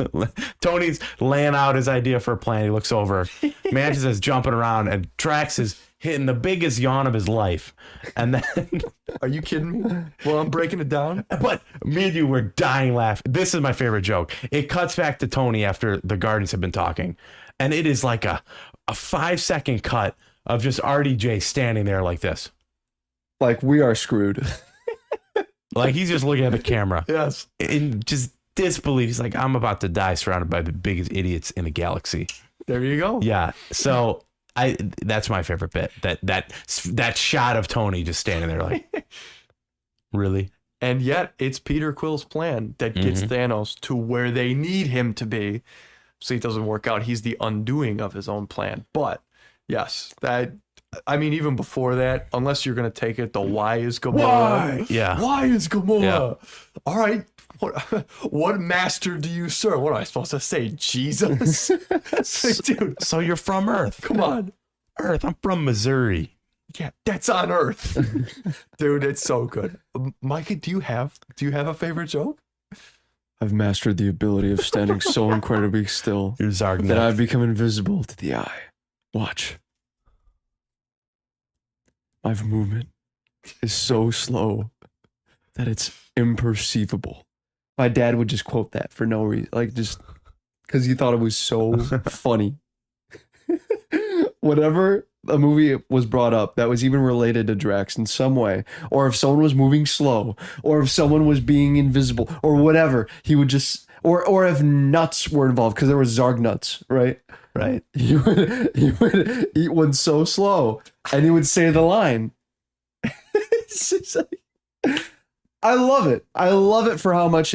laying out his idea for a plan. He looks over, Mantis is jumping around, and Drax is hitting the biggest yawn of his life. And then, are you kidding me? Well, I'm breaking it down. But me and you were dying laughing. This is my favorite joke. It cuts back to Tony after the Guardians have been talking, and it is like a 5-second cut of just RDJ standing there like this. Like, we are screwed. Like, he's just looking at the camera. Yes. In just disbelief. He's like, I'm about to die surrounded by the biggest idiots in the galaxy. There you go. Yeah. So that's my favorite bit. That shot of Tony just standing there like, really? And yet it's Peter Quill's plan that gets Thanos to where they need him to be. So it doesn't work out. He's the undoing of his own plan. But yes, even before that, unless you're going to take it, the why is Gamora. Why? Yeah. Why is Gamora? Yeah. All right. What master do you serve? What am I supposed to say? Jesus? Dude. So you're from Earth. Come on. Earth. I'm from Missouri. Yeah, that's on Earth. Dude, it's so good. Micah, do you have a favorite joke? I've mastered the ability of standing so incredibly still that I've become invisible to the eye. Watch. My movement is so slow that it's imperceivable. My dad would just quote that for no reason, like just because he thought it was so funny. Whenever a movie was brought up that was even related to Drax in some way, or if someone was moving slow, or if someone was being invisible, or whatever, he would just, or if nuts were involved, because there was Zarg nuts, right? Right. He would eat one so slow, and he would say the line. It's just like, I love it. I love it for how much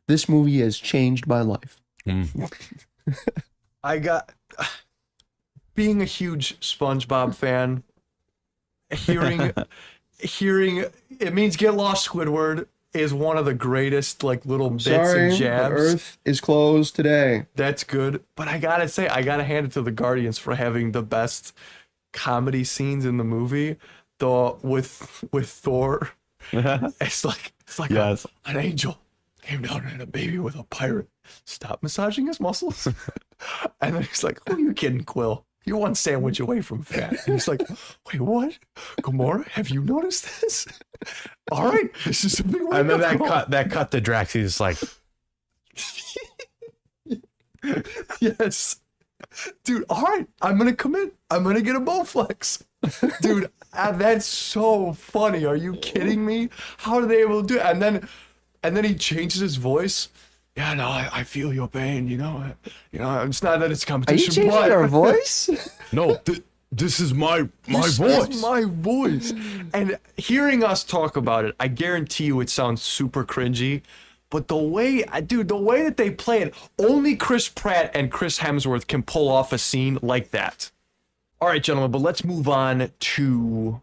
this movie has changed my life. I got being a huge SpongeBob fan, hearing it means get lost, Squidward is one of the greatest like little bits Sorry, and the jabs. Earth is closed today. That's good. But I gotta say, I gotta hand it to the Guardians for having the best comedy scenes in the movie. The with Thor. It's like Yes. an angel came down and had a baby with a pirate. Stop massaging his muscles. And then he's like, who are you kidding, Quill? You're one sandwich away from fat. And he's like, wait, what? Gamora, have you noticed this? All right, this is a big wake And then up call. that cut to Drax, he's just like, Yes. Dude, all right, I'm going to commit. I'm going to get a Bowflex. Dude, that's so funny. Are you kidding me? How are they able to do it? And then he changes his voice. Yeah, no, I feel your pain, you know. It's not that it's Are you competition, changing but our voice? no, this is my this voice. is my voice. And hearing us talk about it, I guarantee you it sounds super cringy. But the way that they play it, only Chris Pratt and Chris Hemsworth can pull off a scene like that. All right, gentlemen, but let's move on to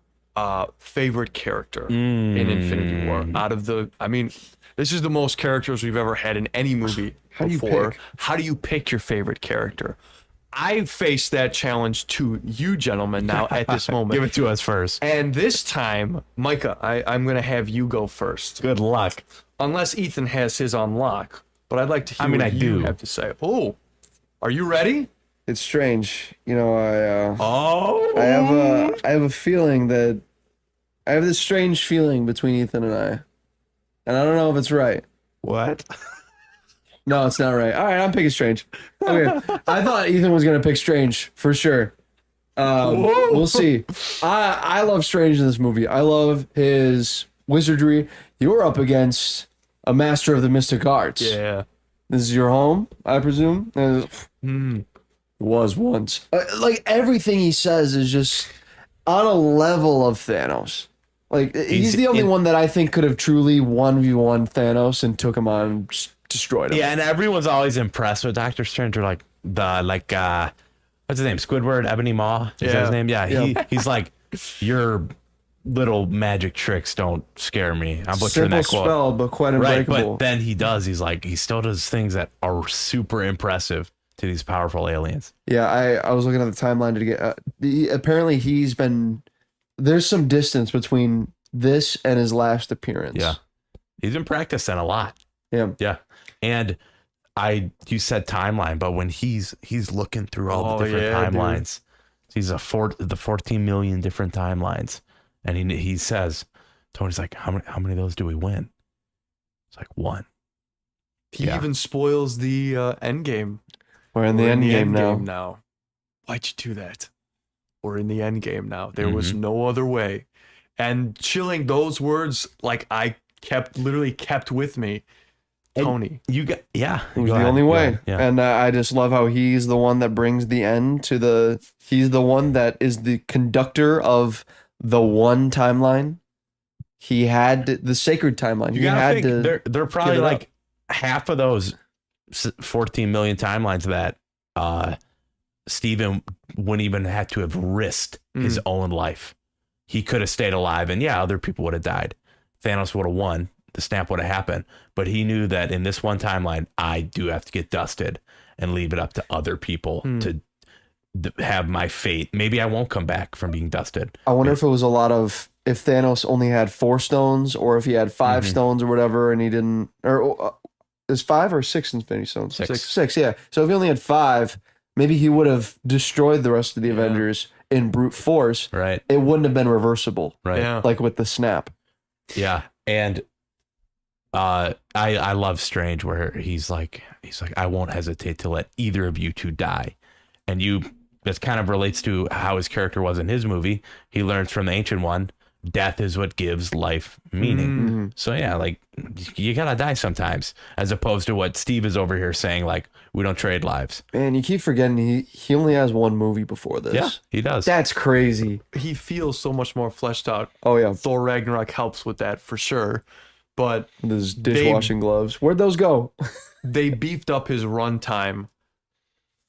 favorite character in Infinity War. This is the most characters we've ever had in any movie before. How do you pick your favorite character? I face that challenge to you, gentlemen, now at this moment. Give it to us first. And this time, Micah, I'm going to have you go first. Good luck. Unless Ethan has his on lock. But I'd like to hear I what you do. have to say. Oh, are you ready? It's strange. You know, Oh. I have a feeling that I have this strange feeling between Ethan and I. And I don't know if it's right. What? No, it's not right. All right, I'm picking Strange. Okay, I thought Ethan was gonna pick Strange for sure. We'll see. I love Strange in this movie. I love his wizardry. You were up against a master of the mystic arts. Yeah. This is your home, I presume. Was once. Like everything he says is just on a level of Thanos. Like he's the only one that I think could have truly 1v1 Thanos and took him on and just destroyed him. Yeah, and everyone's always impressed with Doctor Strange. Or like what's his name? Squidward, Ebony Maw. Is that his name? Yeah, he's like, your little magic tricks don't scare me. I'm butchering Simple that quote. spell, but quite Right, unbreakable. but then he still does things that are super impressive to these powerful aliens. Yeah, I was looking at the timeline to get. Apparently, there's some distance between this and his last appearance. Yeah, he's been practicing a lot. Yeah. And you said timeline, but when he's looking through all the different timelines, he's the 14 million different timelines, and he says, Tony's like, how many of those do we win? It's like one. He even spoils the end game. We're in the end game now. now. Why'd you do that? We're in the end game now. There was no other way. And chilling those words, like I literally kept with me. Tony. You got, yeah. It was the only way. And I just love how he's the one that brings the end to he's the one that is the conductor of the one timeline. He had the sacred timeline. You gotta think, they're probably like half of those 14 million timelines that Steven wouldn't even have to have risked his own life. He could have stayed alive, and other people would have died. Thanos would have won. The snap would have happened, but he knew that in this one timeline, I do have to get dusted and leave it up to other people to have my fate. Maybe I won't come back from being dusted. I wonder if it was if Thanos only had 4 stones, or if he had 5 stones or whatever, and he didn't, or is 5 or 6 Infinity Stones? 6, yeah. So if he only had 5, maybe he would have destroyed the rest of the Avengers in brute force. Right. It wouldn't have been reversible. Right. Yeah. Like with the snap. Yeah. And I love Strange where he's like, I won't hesitate to let either of you two die. And you this kind of relates to how his character was in his movie. He learns from the Ancient One, death is what gives life meaning. So yeah, like you gotta die sometimes, as opposed to what Steve is over here saying, like we don't trade lives. Man, you keep forgetting he only has one movie before this. Yeah, he does. That's crazy. He feels so much more fleshed out. Oh yeah, Thor Ragnarok helps with that for sure. But with his dishwashing gloves. Where'd those go? they beefed up his runtime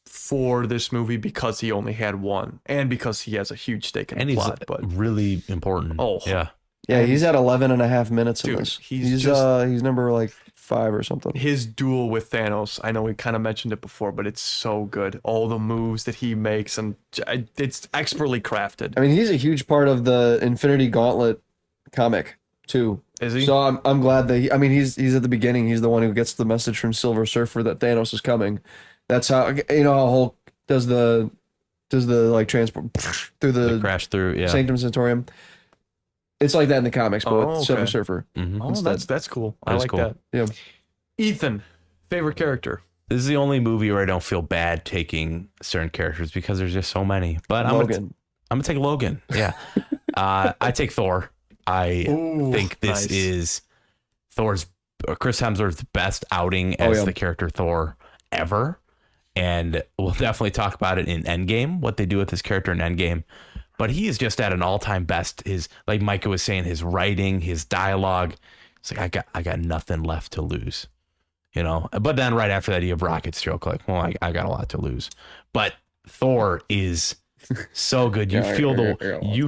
for this movie because he only had one, and because he has a huge stake in and the he's plot. But really important. Oh. Yeah. Yeah, he's at 11 and a half minutes in Dude, this. he's He's number like 5 or something. his duel with Thanos, I know we kind of mentioned it before, but it's so good. All the moves that he makes, and it's expertly crafted. I mean, he's a huge part of the Infinity Gauntlet comic too. Is he? So I'm glad that he's at the beginning. He's the one who gets the message from Silver Surfer that Thanos is coming. That's how how Hulk does the like transport through They the crash through. Yeah. Sanctum Sanctorum. It's like that in the comics, but Oh, with okay. Silver Surfer. Mhm. Oh, instead. that's cool. I That is like cool. that. Yeah. Ethan, favorite character? This is the only movie where I don't feel bad taking certain characters because there's just so many. But I'm Logan. gonna take Logan. Yeah. I take Thor. I think this nice. is Thor's Chris Hemsworth's best outing as yeah. the character Thor ever. And we'll definitely talk about it in Endgame, what they do with his character in Endgame. But he is just at an all-time best. His, like Micah was saying, his writing, his dialogue. It's like I got nothing left to lose, you know. But then right after that, you have Rocket's joke, like, well, I got a lot to lose. But Thor is so good. You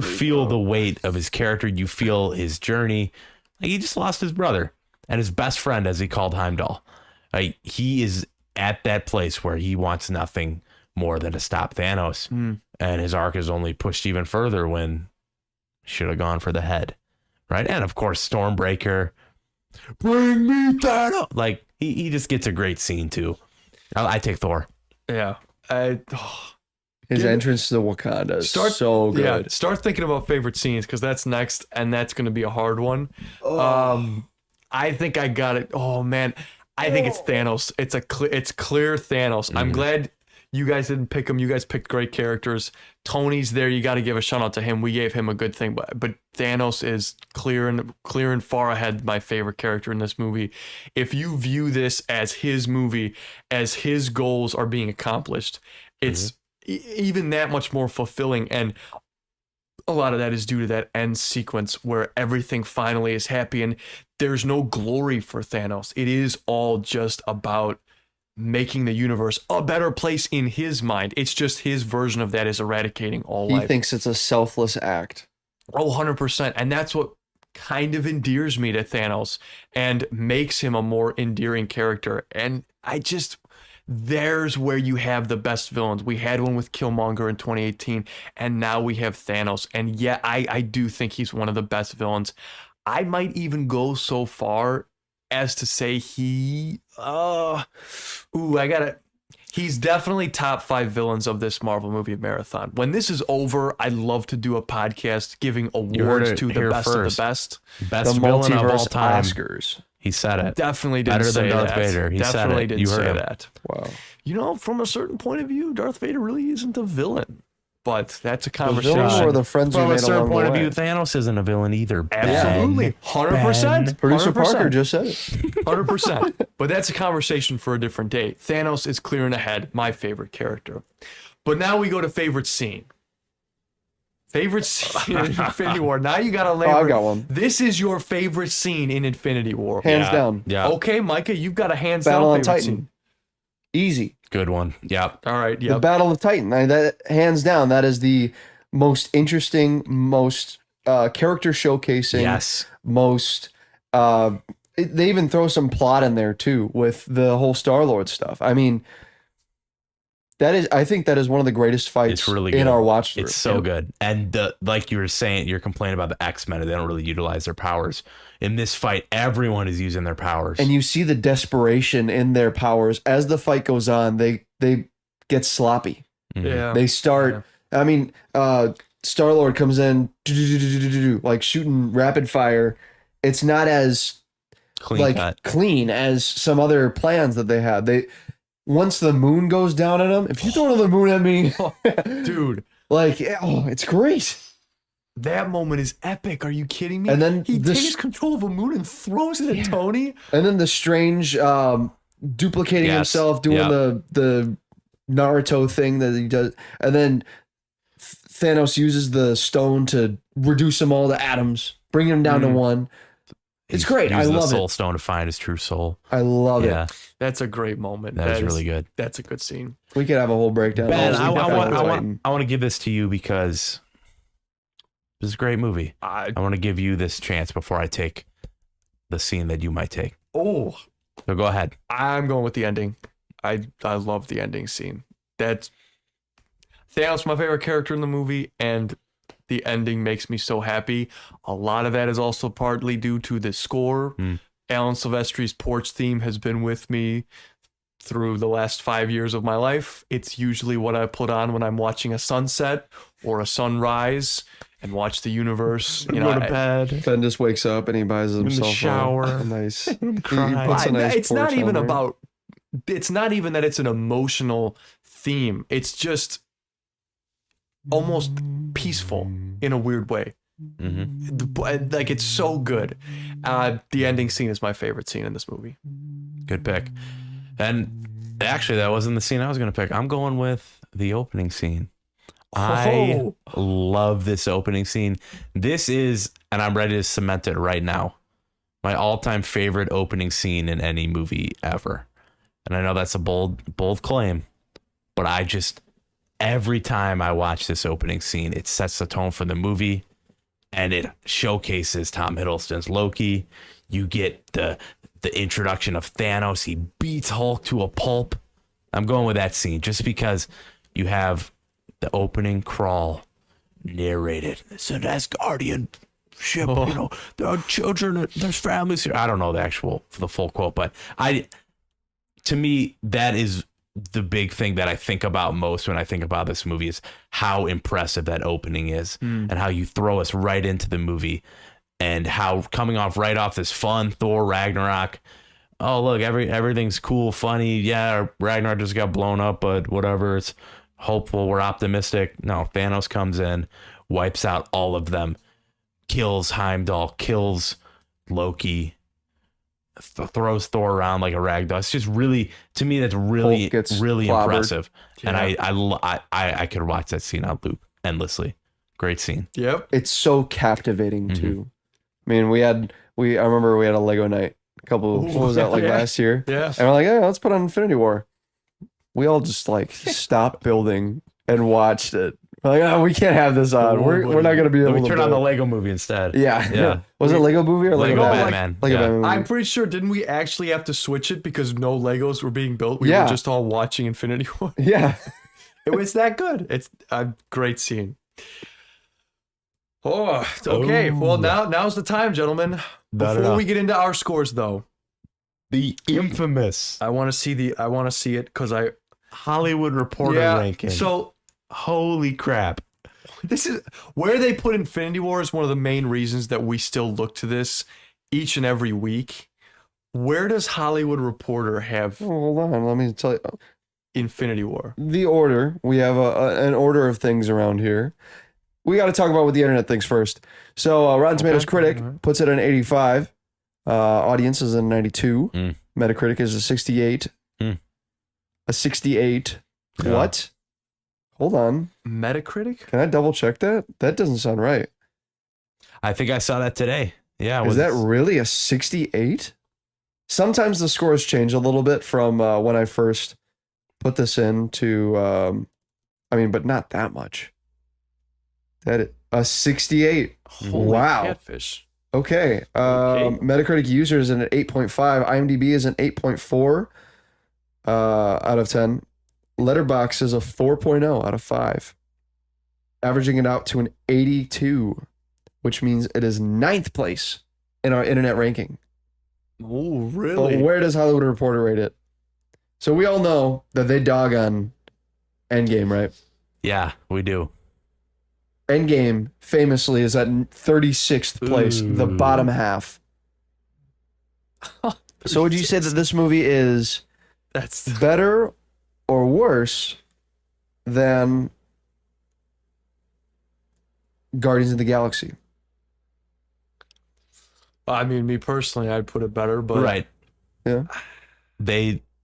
feel the weight of his character. You feel his journey. Like he just lost his brother and his best friend, as he called Heimdall. Like he is at that place where he wants nothing more than to stop Thanos. And his arc is only pushed even further when should have gone for the head. Right. And of course, Stormbreaker, bring me Thanos. Like he just gets a great scene too. I take Thor. Yeah. His Give- entrance to Wakanda is so good. Yeah, start thinking about favorite scenes, because that's next, and that's going to be a hard one. I think I got it. Oh man, I think it's Thanos. It's clear Thanos. I'm glad you guys didn't pick him. You guys picked great characters. Tony's there. You got to give a shout out to him. We gave him a good thing, but Thanos is clear and far ahead my favorite character in this movie. If you view this as his movie, as his goals are being accomplished, it's even that much more fulfilling. And a lot of that is due to that end sequence where everything finally is happy and there's no glory for Thanos. It is all just about making the universe a better place in his mind. It's just his version of that is eradicating all He life. thinks it's a selfless act. Oh, 100%. And that's what kind of endears me to Thanos and makes him a more endearing character. And there's where you have the best villains. We had one with Killmonger in 2018, and now we have Thanos. And yeah, I do think he's one of the best villains. I might even go so far as to say he's definitely top 5 villains of this Marvel movie marathon. When this is over, I'd love to do a podcast giving awards it to the here best first. of the best. Best The villain of all Multiverse time. Oscars. He said it. Definitely didn't Better say than Darth that. Vader. He said Definitely it. didn't You heard say him. that. Wow. You know, from a certain point of view, Darth Vader really isn't a villain. But that's a The conversation. villains or the friends we From a made certain along point the of way. view, Thanos isn't a villain either. Absolutely. 100%. Producer 100%. Parker just said it. 100%. But that's a conversation for a different day. Thanos is clear and ahead, my favorite character. But now we go to favorite scene. Favorite scene in Infinity War. Now you got to label. I've got one. This is your favorite scene in Infinity War. Hands down. Yeah. Okay, Micah, you've got a hands Battle down on favorite Titan. scene. Easy. Good one. Yeah. All right, The yeah. Battle of Titan. That hands down, that is the most interesting, most character showcasing, Yes. most they even throw some plot in there too with the whole Star-Lord stuff. I mean, I think that is one of the greatest fights It's really in good. our watch through. It's so good. And like you were saying, you're complaining about the X-Men and they don't really utilize their powers. In this fight, everyone is using their powers. And you see the desperation in their powers as the fight goes on. They get sloppy. Yeah. They start. I mean, Star-Lord comes in like shooting rapid fire. It's not as Clean cut. clean as some other plans that they had. once the moon goes down on him, if you throw another moon at me, Dude, like, it's great. that moment is epic. Are you kidding me? And then he this- takes control of a moon and throws it at Tony. And then the strange duplicating Yes. himself, doing Yeah. the Naruto thing that he does, and then Thanos uses the stone to reduce them all to atoms, bring them down to one. It's He great. I used the love Soul it. Stone to find his true soul. I love Yeah, it. That's a great moment. that was really good. That's a good scene. We could have a whole breakdown. Ben, Oh, I we definitely want to give this to you because this is a great movie. I want to give you this chance before I take the scene that you might take. Oh, So go ahead. I'm going with the ending. I love the ending scene. That's Thanos, my favorite character in the movie, and the ending makes me so happy. A lot of that is also partly due to the score. Alan Silvestri's Porch theme has been with me through the last 5 years of my life. It's usually what I put on when I'm watching a sunset or a sunrise and watch the universe. You know, Go to bed. Ben just wakes up and he buys himself shower. a nice. He crying. puts a nice it's not porch even on there. about. It's not even that it's an emotional theme. It's just almost peaceful in a weird way. Like it's so good. The ending scene is my favorite scene in this movie. Good pick. And actually, that wasn't the scene I was going to pick. I'm going with the opening scene. I love this opening scene. This is, and I'm ready to cement it right now, my all-time favorite opening scene in any movie ever. And I know that's a bold claim, but I just, every time I watch this opening scene, it sets the tone for the movie, and it showcases Tom Hiddleston's Loki. You get the introduction of Thanos. He beats Hulk to a pulp. I'm going with that scene just because you have the opening crawl narrated. It's an Asgardian ship. You know, there are children, there's families here. I don't know the full quote, but to me, that is the big thing that I think about most when I think about this movie is how impressive that opening is and how you throw us right into the movie and how coming off this fun Thor Ragnarok. Oh, look, everything's cool, funny. Yeah, Ragnarok just got blown up, but whatever. It's hopeful. We're optimistic. No, Thanos comes in, wipes out all of them, kills Heimdall, kills Loki, throws Thor around like a rag doll. It's just really, to me, that's really, Hulk gets really clobbered. impressive. Yeah. And I could watch that scene on loop endlessly. Great scene. Yep. It's so captivating Mm-hmm. too. I mean, I remember we had a Lego night what was that, like yeah. last year? Yeah. And we're like, yeah, let's put on Infinity War. We all just like stopped building and watched it. We're like, oh, we can't have this on. We're not gonna be able We to turn on the build. Lego movie instead. Yeah. Yeah. Was it Lego movie or Lego Batman? Batman. Lego Yeah. Batman movie. I'm pretty sure, didn't we actually have to switch it because no Legos were being built? We Yeah. were just all watching Infinity War. Yeah. It was that good. It's a great scene. Oh, okay. Well, now's the time, gentlemen. Before we get into our scores, though, The infamous I want to see it because Hollywood Reporter ranking. So Holy crap. this is where they put Infinity War is one of the main reasons that we still look to this each and every week. Where does Hollywood Reporter have Oh, hold on. Let me tell you. Infinity War? The order. We have an order of things around here. We got to talk about what the internet thinks first. So Rotten Tomatoes critic puts it at an 85. Audience is a 92. Mm. Metacritic is a 68. Mm. A 68. Yeah. What? Hold on. Metacritic? Can I double check that? That doesn't sound right. I think I saw that today. Yeah. Is that really a 68? Sometimes the scores change a little bit from when I first put this in to, but not that much. A 68. Holy Wow. catfish. Okay. Okay. Metacritic user is an 8.5. IMDb is an 8.4 out of 10. Letterboxd is a 4.0 out of 5. Averaging it out to an 82, which means it is 9th place in our internet ranking. Oh, But really? where does Hollywood Reporter rate it? So we all know that they dog on Endgame, right? Yeah, we do. Endgame famously is at 36th place, the Ooh. bottom half. So would you say that this movie is That's better or worse than Guardians of the Galaxy? I mean, me personally, I'd put it better, but Right. Yeah.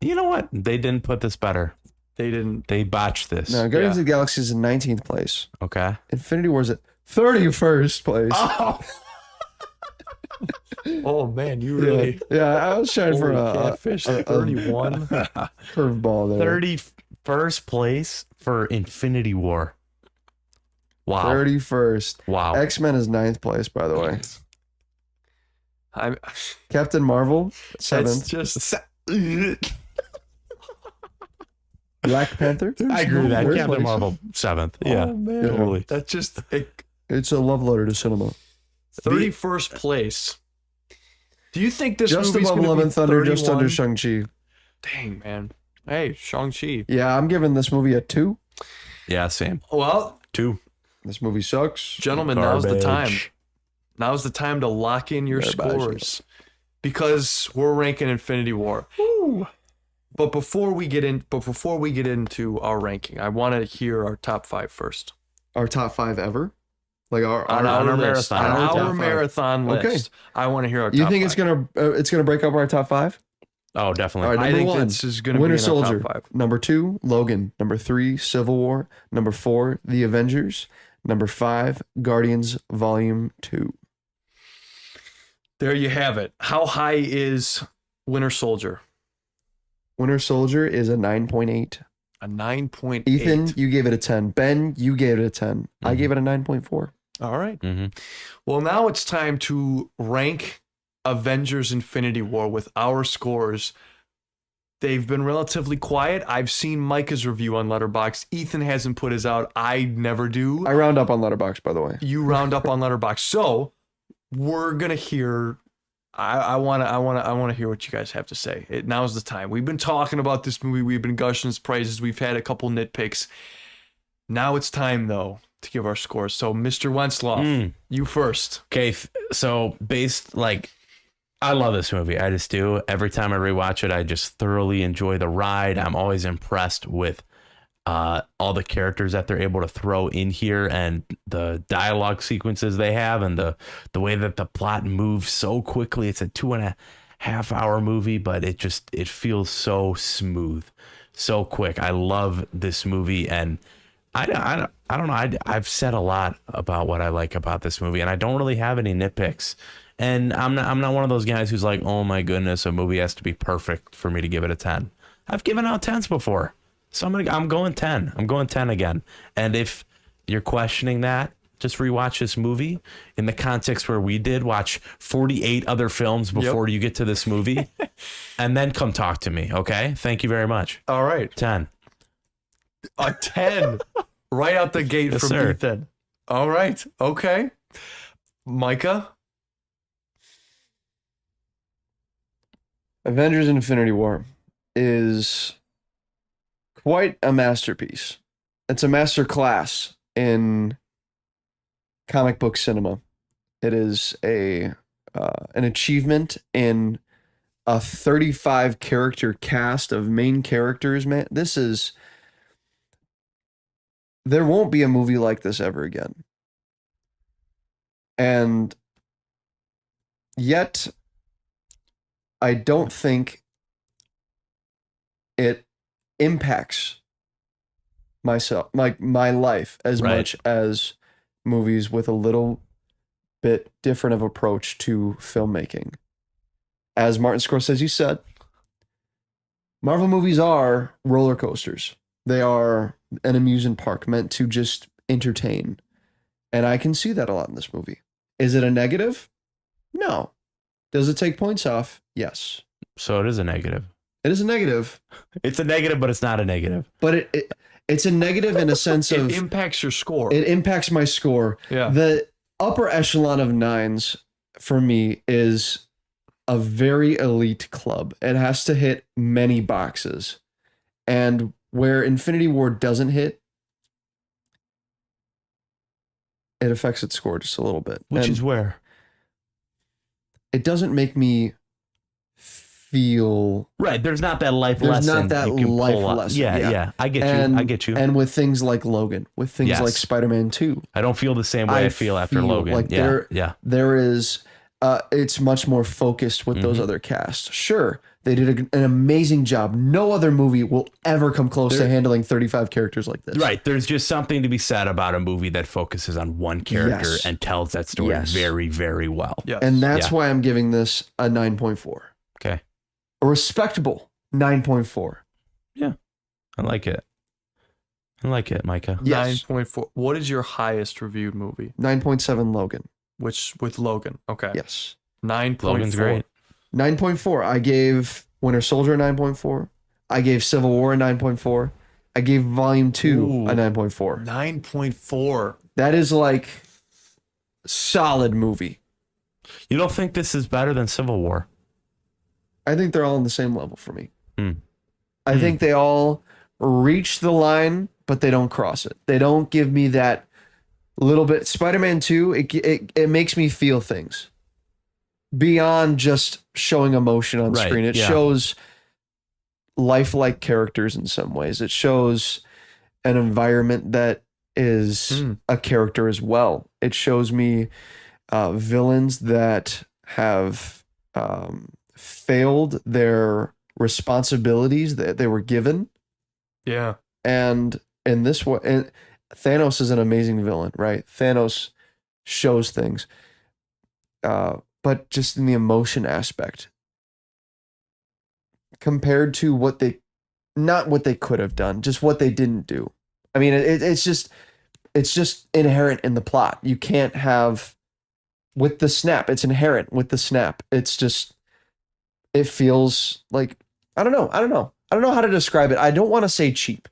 You know what? They didn't put this better. they didn't. They botched this. No, Guardians Yeah. of the Galaxy is in 19th place. Okay. Infinity War is at 31st place. Oh, Oh man, you yeah. really I was trying for holy a catfish. 31. curveball there. 31st place for Infinity War. Wow. 31st. Wow. X-Men is 9th place, by the way. I'm. Captain Marvel, That's 7th. just. Black Panther. I agree with that. Third Captain place. Marvel, 7th. Yeah. Oh man, totally. that's just It's a love letter to cinema. 31st place. Do you think this Just movie's above gonna Love be and Thunder, just under 31? Shang-Chi. Dang man. Hey, Shang-Chi. Yeah, I'm giving this movie a 2. Yeah, same. Well, 2. This movie sucks. gentlemen, now's the time. Garbage. Now's the time to lock in your Garbage. scores because we're ranking Infinity War. But before we get into our ranking, I want to hear our top 5 first. Our top 5 ever? Like our On our marathon. on Our top our five. marathon Okay. list. I want to hear our You top think 5. it's gonna break up our top 5? Oh, definitely. All right, I number think 1, this is going to be Winter in our Soldier. top 5. Number 2, Logan. Number 3, Civil War. Number 4, The Avengers. Number 5, Guardians Volume 2. There you have it. How high is Winter Soldier? Winter Soldier is a 9.8. A 9.8. Ethan, you gave it a 10. Ben, you gave it a 10. I Mhm. gave it a 9.4. All right. Mm-hmm. Well, now it's time to rank Avengers Infinity War with our scores. They've been relatively quiet. I've seen Micah's review on Letterboxd. Ethan hasn't put his out. I never do. I round up on Letterboxd, by the way. You round up on Letterboxd. So we're gonna hear. I wanna hear what you guys have to say. Now's the time. We've been talking about this movie. We've been gushing its praises. We've had a couple nitpicks. Now it's time though to give our scores. So Mr. Wentzloff, you first. Okay, so I love this movie. I just do. Every time I rewatch it, I just thoroughly enjoy the ride. I'm always impressed with all the characters that they're able to throw in here and the dialogue sequences they have and the way that the plot moves so quickly. It's a 2.5-hour movie, but it feels so smooth, so quick. I love this movie, and I don't know. I've said a lot about what I like about this movie, and I don't really have any nitpicks. And I'm not one of those guys who's like, oh my goodness, a movie has to be perfect for me to give it a 10. I've given out 10s before. So I'm going 10. I'm going 10 again. And if you're questioning that, just rewatch this movie in the context where we did watch 48 other films before you get to this movie, and then come talk to me. Okay. Thank you very much. All right. 10. A 10 right out the gate Yes, from sir. Ethan. All right. Okay. Micah. Avengers Infinity War is quite a masterpiece. It's a master class in comic book cinema. It is an achievement in a 35 character cast of main characters, man. There won't be a movie like this ever again. And yet I don't think it impacts myself, like my life, as Right. much as movies with a little bit different of approach to filmmaking. As Martin Scorsese said, Marvel movies are roller coasters. They are an amusement park meant to just entertain. And I can see that a lot in this movie. Is it a negative? No. Does it take points off? Yes. So it is a negative. It is a negative, It's a negative, but it's not a negative. but it's a negative in a sense of It impacts your score. it impacts my score. Yeah. The upper echelon of 9s for me is a very elite club. It has to hit many boxes. And where Infinity War doesn't hit, it affects its score just a little bit. Which And is where? it doesn't make me feel Right. There's not that life there's lesson. not that you can life pull up. lesson. Yeah. I get and, you. I get you. And with things like Logan, with things Yes. like Spider-Man 2, I don't feel the same way I feel after Logan. like yeah. there is it's much more focused with those other casts. Sure, they did an amazing job. No other movie will ever come close to handling 35 characters like this. Right. There's just something to be said about a movie that focuses on one character Yes. and tells that story Yes. very, very well. Yes. And that's Yeah. why I'm giving this a 9.4. Okay. A respectable 9.4. I like it. I like it, Micah. Yes. 9.4. What is your highest reviewed movie? 9.7 Logan. Which with Logan. Okay. Yes. 9.4. Logan's great. 9.4. I gave Winter Soldier a 9.4. I gave Civil War a 9.4. I gave Volume 2 Ooh. a 9.4. 9.4. That is like solid movie. You don't think this is better than Civil War? I think they're all on the same level for me. Hmm. I think they all reach the line, but they don't cross it. They don't give me that little bit. Spider-Man 2, it makes me feel things beyond just showing emotion on Right, screen. It yeah. shows lifelike characters in some ways. It shows an environment that is a character as well. It shows me villains that have failed their responsibilities that they were given. Yeah. And in this way, and Thanos is an amazing villain, right? Thanos shows things, but just in the emotion aspect, compared to not what they could have done, just what they didn't do. I mean, it's just inherent in the plot. You can't have with the snap. It's inherent with the snap. It's just, it feels like, I don't know how to describe it. I don't want to say cheap,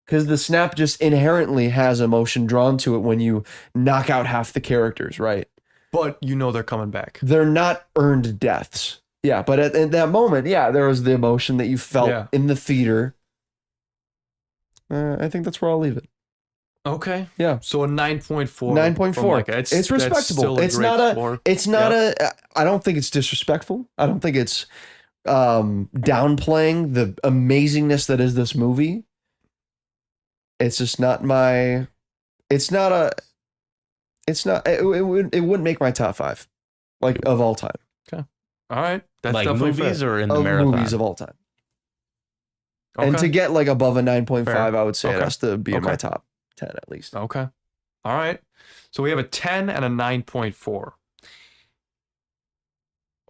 because the snap just inherently has emotion drawn to it when you knock out half the characters, right? But you know they're coming back. They're not earned deaths. Yeah, but at that moment, yeah, there was the emotion that you felt Yeah. in the theater. I think that's where I'll leave it. Okay. Yeah. So a 9.4. 9.4. from Micah. It's that's respectable. still It's great not a. score. It's not a. I don't think it's disrespectful. I don't think it's downplaying the amazingness that is this movie. It's just not my. It's not a. It's not. It wouldn't make my top 5, like, of all time. All right. That's Like definitely movies fair. or in the Of marathon? movies of all time. Okay. And to get like above a 9.5, Fair. I would say it Okay. has to be in my Okay. top 10 at least. Okay. All right. So we have a 10 and a 9.4.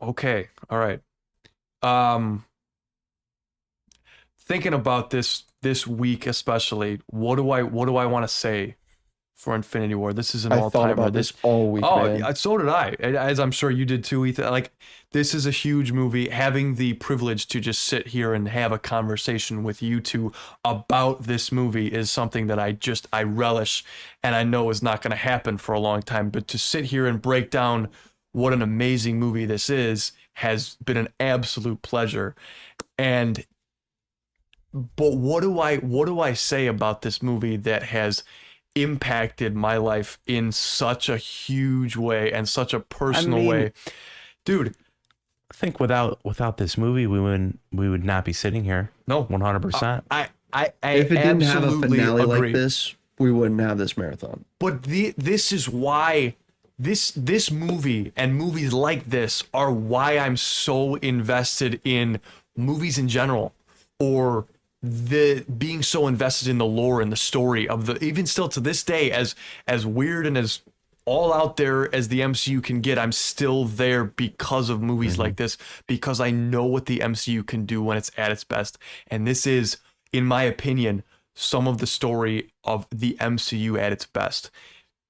Okay. All right. Thinking about this week especially, what do I want to say for Infinity War? This is an I all-timer. thought about this all week, Oh, man. yeah, so did I, as I'm sure you did too, Ethan. Like, this is a huge movie. Having the privilege to just sit here and have a conversation with you two about this movie is something that I relish, and I know is not going to happen for a long time. But to sit here and break down what an amazing movie this is has been an absolute pleasure. But what do I say about this movie that has impacted my life in such a huge way and such a personal way? Dude, I think without this movie, we would not be sitting here. no. 100%. I If it didn't have a absolutely finale agree. like this, we wouldn't have this marathon. But this is why this movie and movies like this are why I'm so invested in movies in general, or the being so invested in the lore and the story of the, even still to this day, as weird and as all out there as the MCU can get, I'm still there because of movies like this, because I know what the MCU can do when it's at its best. And this is, in my opinion, some of the story of the MCU at its best.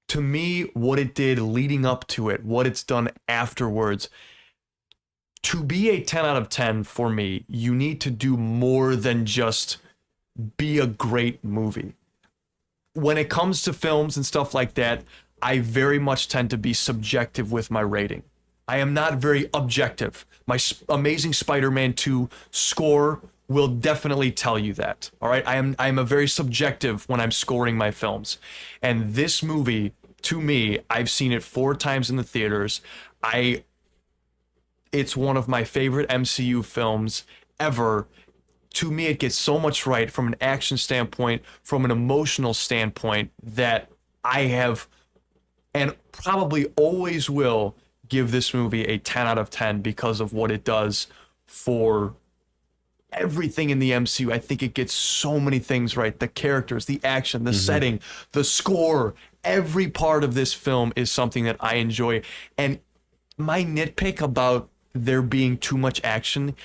To me, what it did leading up to it, what it's done afterwards, to be a 10 out of 10 for me, you need to do more than just be a great movie. When it comes to films and stuff like that, I very much tend to be subjective with my rating. I am not very objective. My Amazing Spider-Man 2 score will definitely tell you that. All right, I am a very subjective when I'm scoring my films. And this movie, to me, I've seen it 4 times in the theaters. it's one of my favorite MCU films ever. To me, it gets so much right from an action standpoint, from an emotional standpoint, that I have and probably always will give this movie a 10 out of 10 because of what it does for everything in the MCU. I think it gets so many things right. The characters, the action, the setting, the score, every part of this film is something that I enjoy. And my nitpick about there being too much action,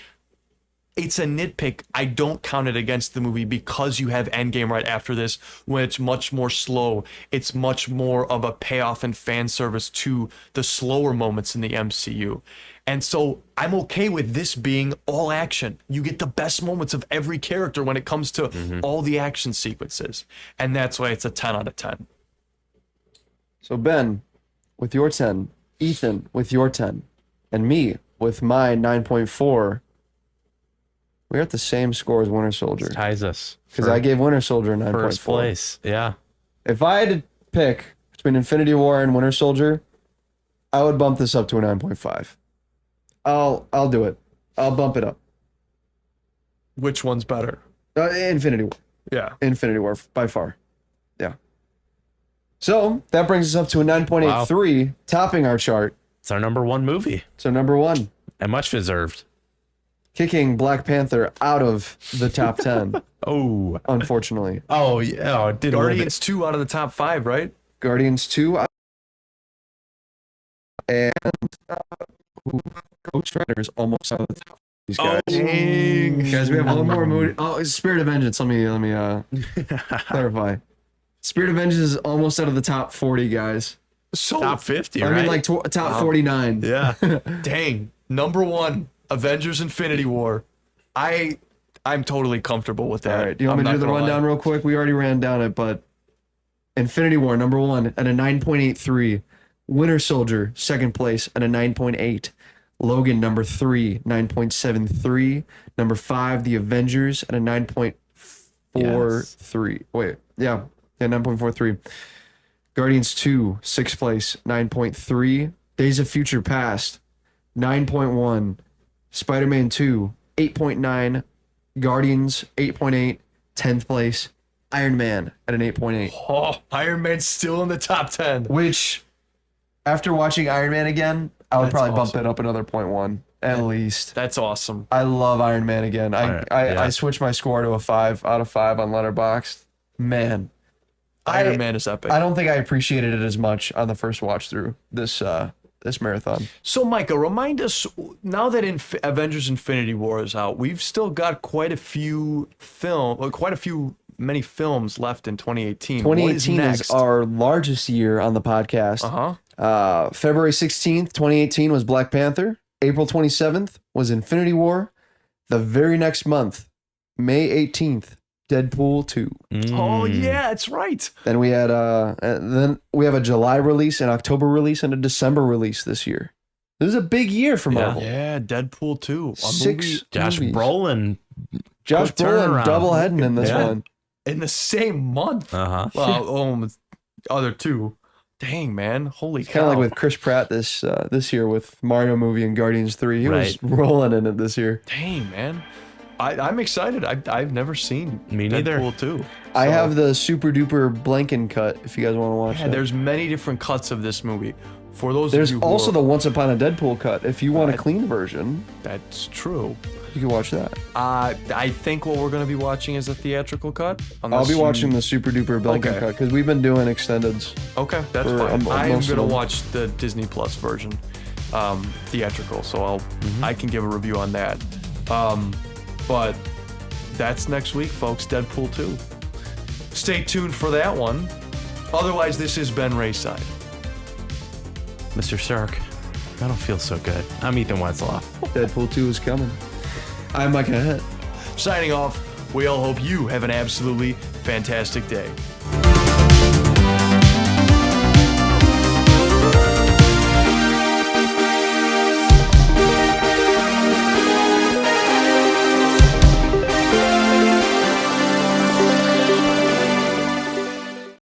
it's a nitpick. I don't count it against the movie because you have Endgame right after this, when it's much more slow. It's much more of a payoff and fan service to the slower moments in the MCU. And so I'm okay with this being all action. You get the best moments of every character when it comes to all the action sequences. And that's why it's a 10 out of 10. So Ben, with your 10, Ethan with your 10, and me with my 9.4, we're at the same score as Winter Soldier. Ties us. Because I gave Winter Soldier a 9.4. First place. Yeah. If I had to pick between Infinity War and Winter Soldier, I would bump this up to a 9.5. I'll do it. I'll bump it up. Which one's better? Infinity War. Yeah. Infinity War by far. Yeah. So that brings us up to a 9.83, topping our chart. It's our number one movie. So number one, And much deserved. kicking Black Panther out of the top 10, Oh. unfortunately. Oh, yeah. Oh, it did Guardians 2 out of the top 5, right? Guardians 2. And Ghost Rider is almost out of the top. These guys. Dang. Guys, we have one more movie. Oh, it's Spirit of Vengeance. Let me clarify. Spirit of Vengeance is almost out of the top 40, guys. So, Top 50, I right? mean, like top 49. yeah. dang. Number 1, Avengers Infinity War. I'm totally comfortable with that. All right. Do you want me to do the rundown real quick? We already ran down it, but Infinity War, number 1, at a 9.83. Winter Soldier, second place, at a 9.8. Logan, number 3, 9.73. Number 5, The Avengers, at a 9.43. Wait, yeah, 9.43. Guardians 2, sixth place, 9.3. Days of Future Past, 9.1. Spider-Man 2, 8.9. Guardians, 8.8. 10th place. Iron Man at an 8.8. Oh, Iron Man's still in the top 10. Which, after watching Iron Man again, I would That's probably bump awesome. it up another 0.1 at least. That's awesome. I love Iron Man again. Yeah. I switched my score to a 5 out of 5 on Letterboxd. Man, Iron Man is epic. I don't think I appreciated it as much on the first watch through this marathon. So, Micah, remind us, now that Avengers Infinity War is out, we've still got many films left in 2018. What 2018 next? is our largest year on the podcast. February 16th, 2018 was Black Panther. April 27th was Infinity War. The very next month, May 18th, Deadpool 2. Oh, yeah, that's right. Then we had a July release, an October release, and a December release this year. This is a big year for Marvel. Yeah, Deadpool 2. A Six movie Josh movies. Brolin. Josh quick Brolin turnaround. double heading in this Yeah. one. in the same month. Uh-huh. Well, other two. Dang, man. Holy Kind of cow. like with Chris Pratt this year with Mario movie and Guardians 3. He was Right. rolling in it this year. Dang, man. I'm excited. I've never seen Me neither. Deadpool 2. I So- have the super duper Blanken cut if you guys want to watch Yeah, that. there's many different cuts of this movie. For those There's of you who also are, the Once Upon a Deadpool cut. If you want a clean version, That's true. you can watch that. I think what we're going to be watching is the theatrical cut. I'll unless be you- watching the super duper Blanken Okay. cut because we've been doing extendeds. Okay, that's for, fine. I'm most of going to them. watch the Disney Plus version, theatrical, so I can give a review on that. But that's next week, folks. Deadpool 2. Stay tuned for that one. Otherwise, this is Ben Rayside. Mr. Sark. I don't feel so good. I'm Ethan Wetzloff. Deadpool 2 is coming. I'm Micah Hett. Signing off. We all hope you have an absolutely fantastic day.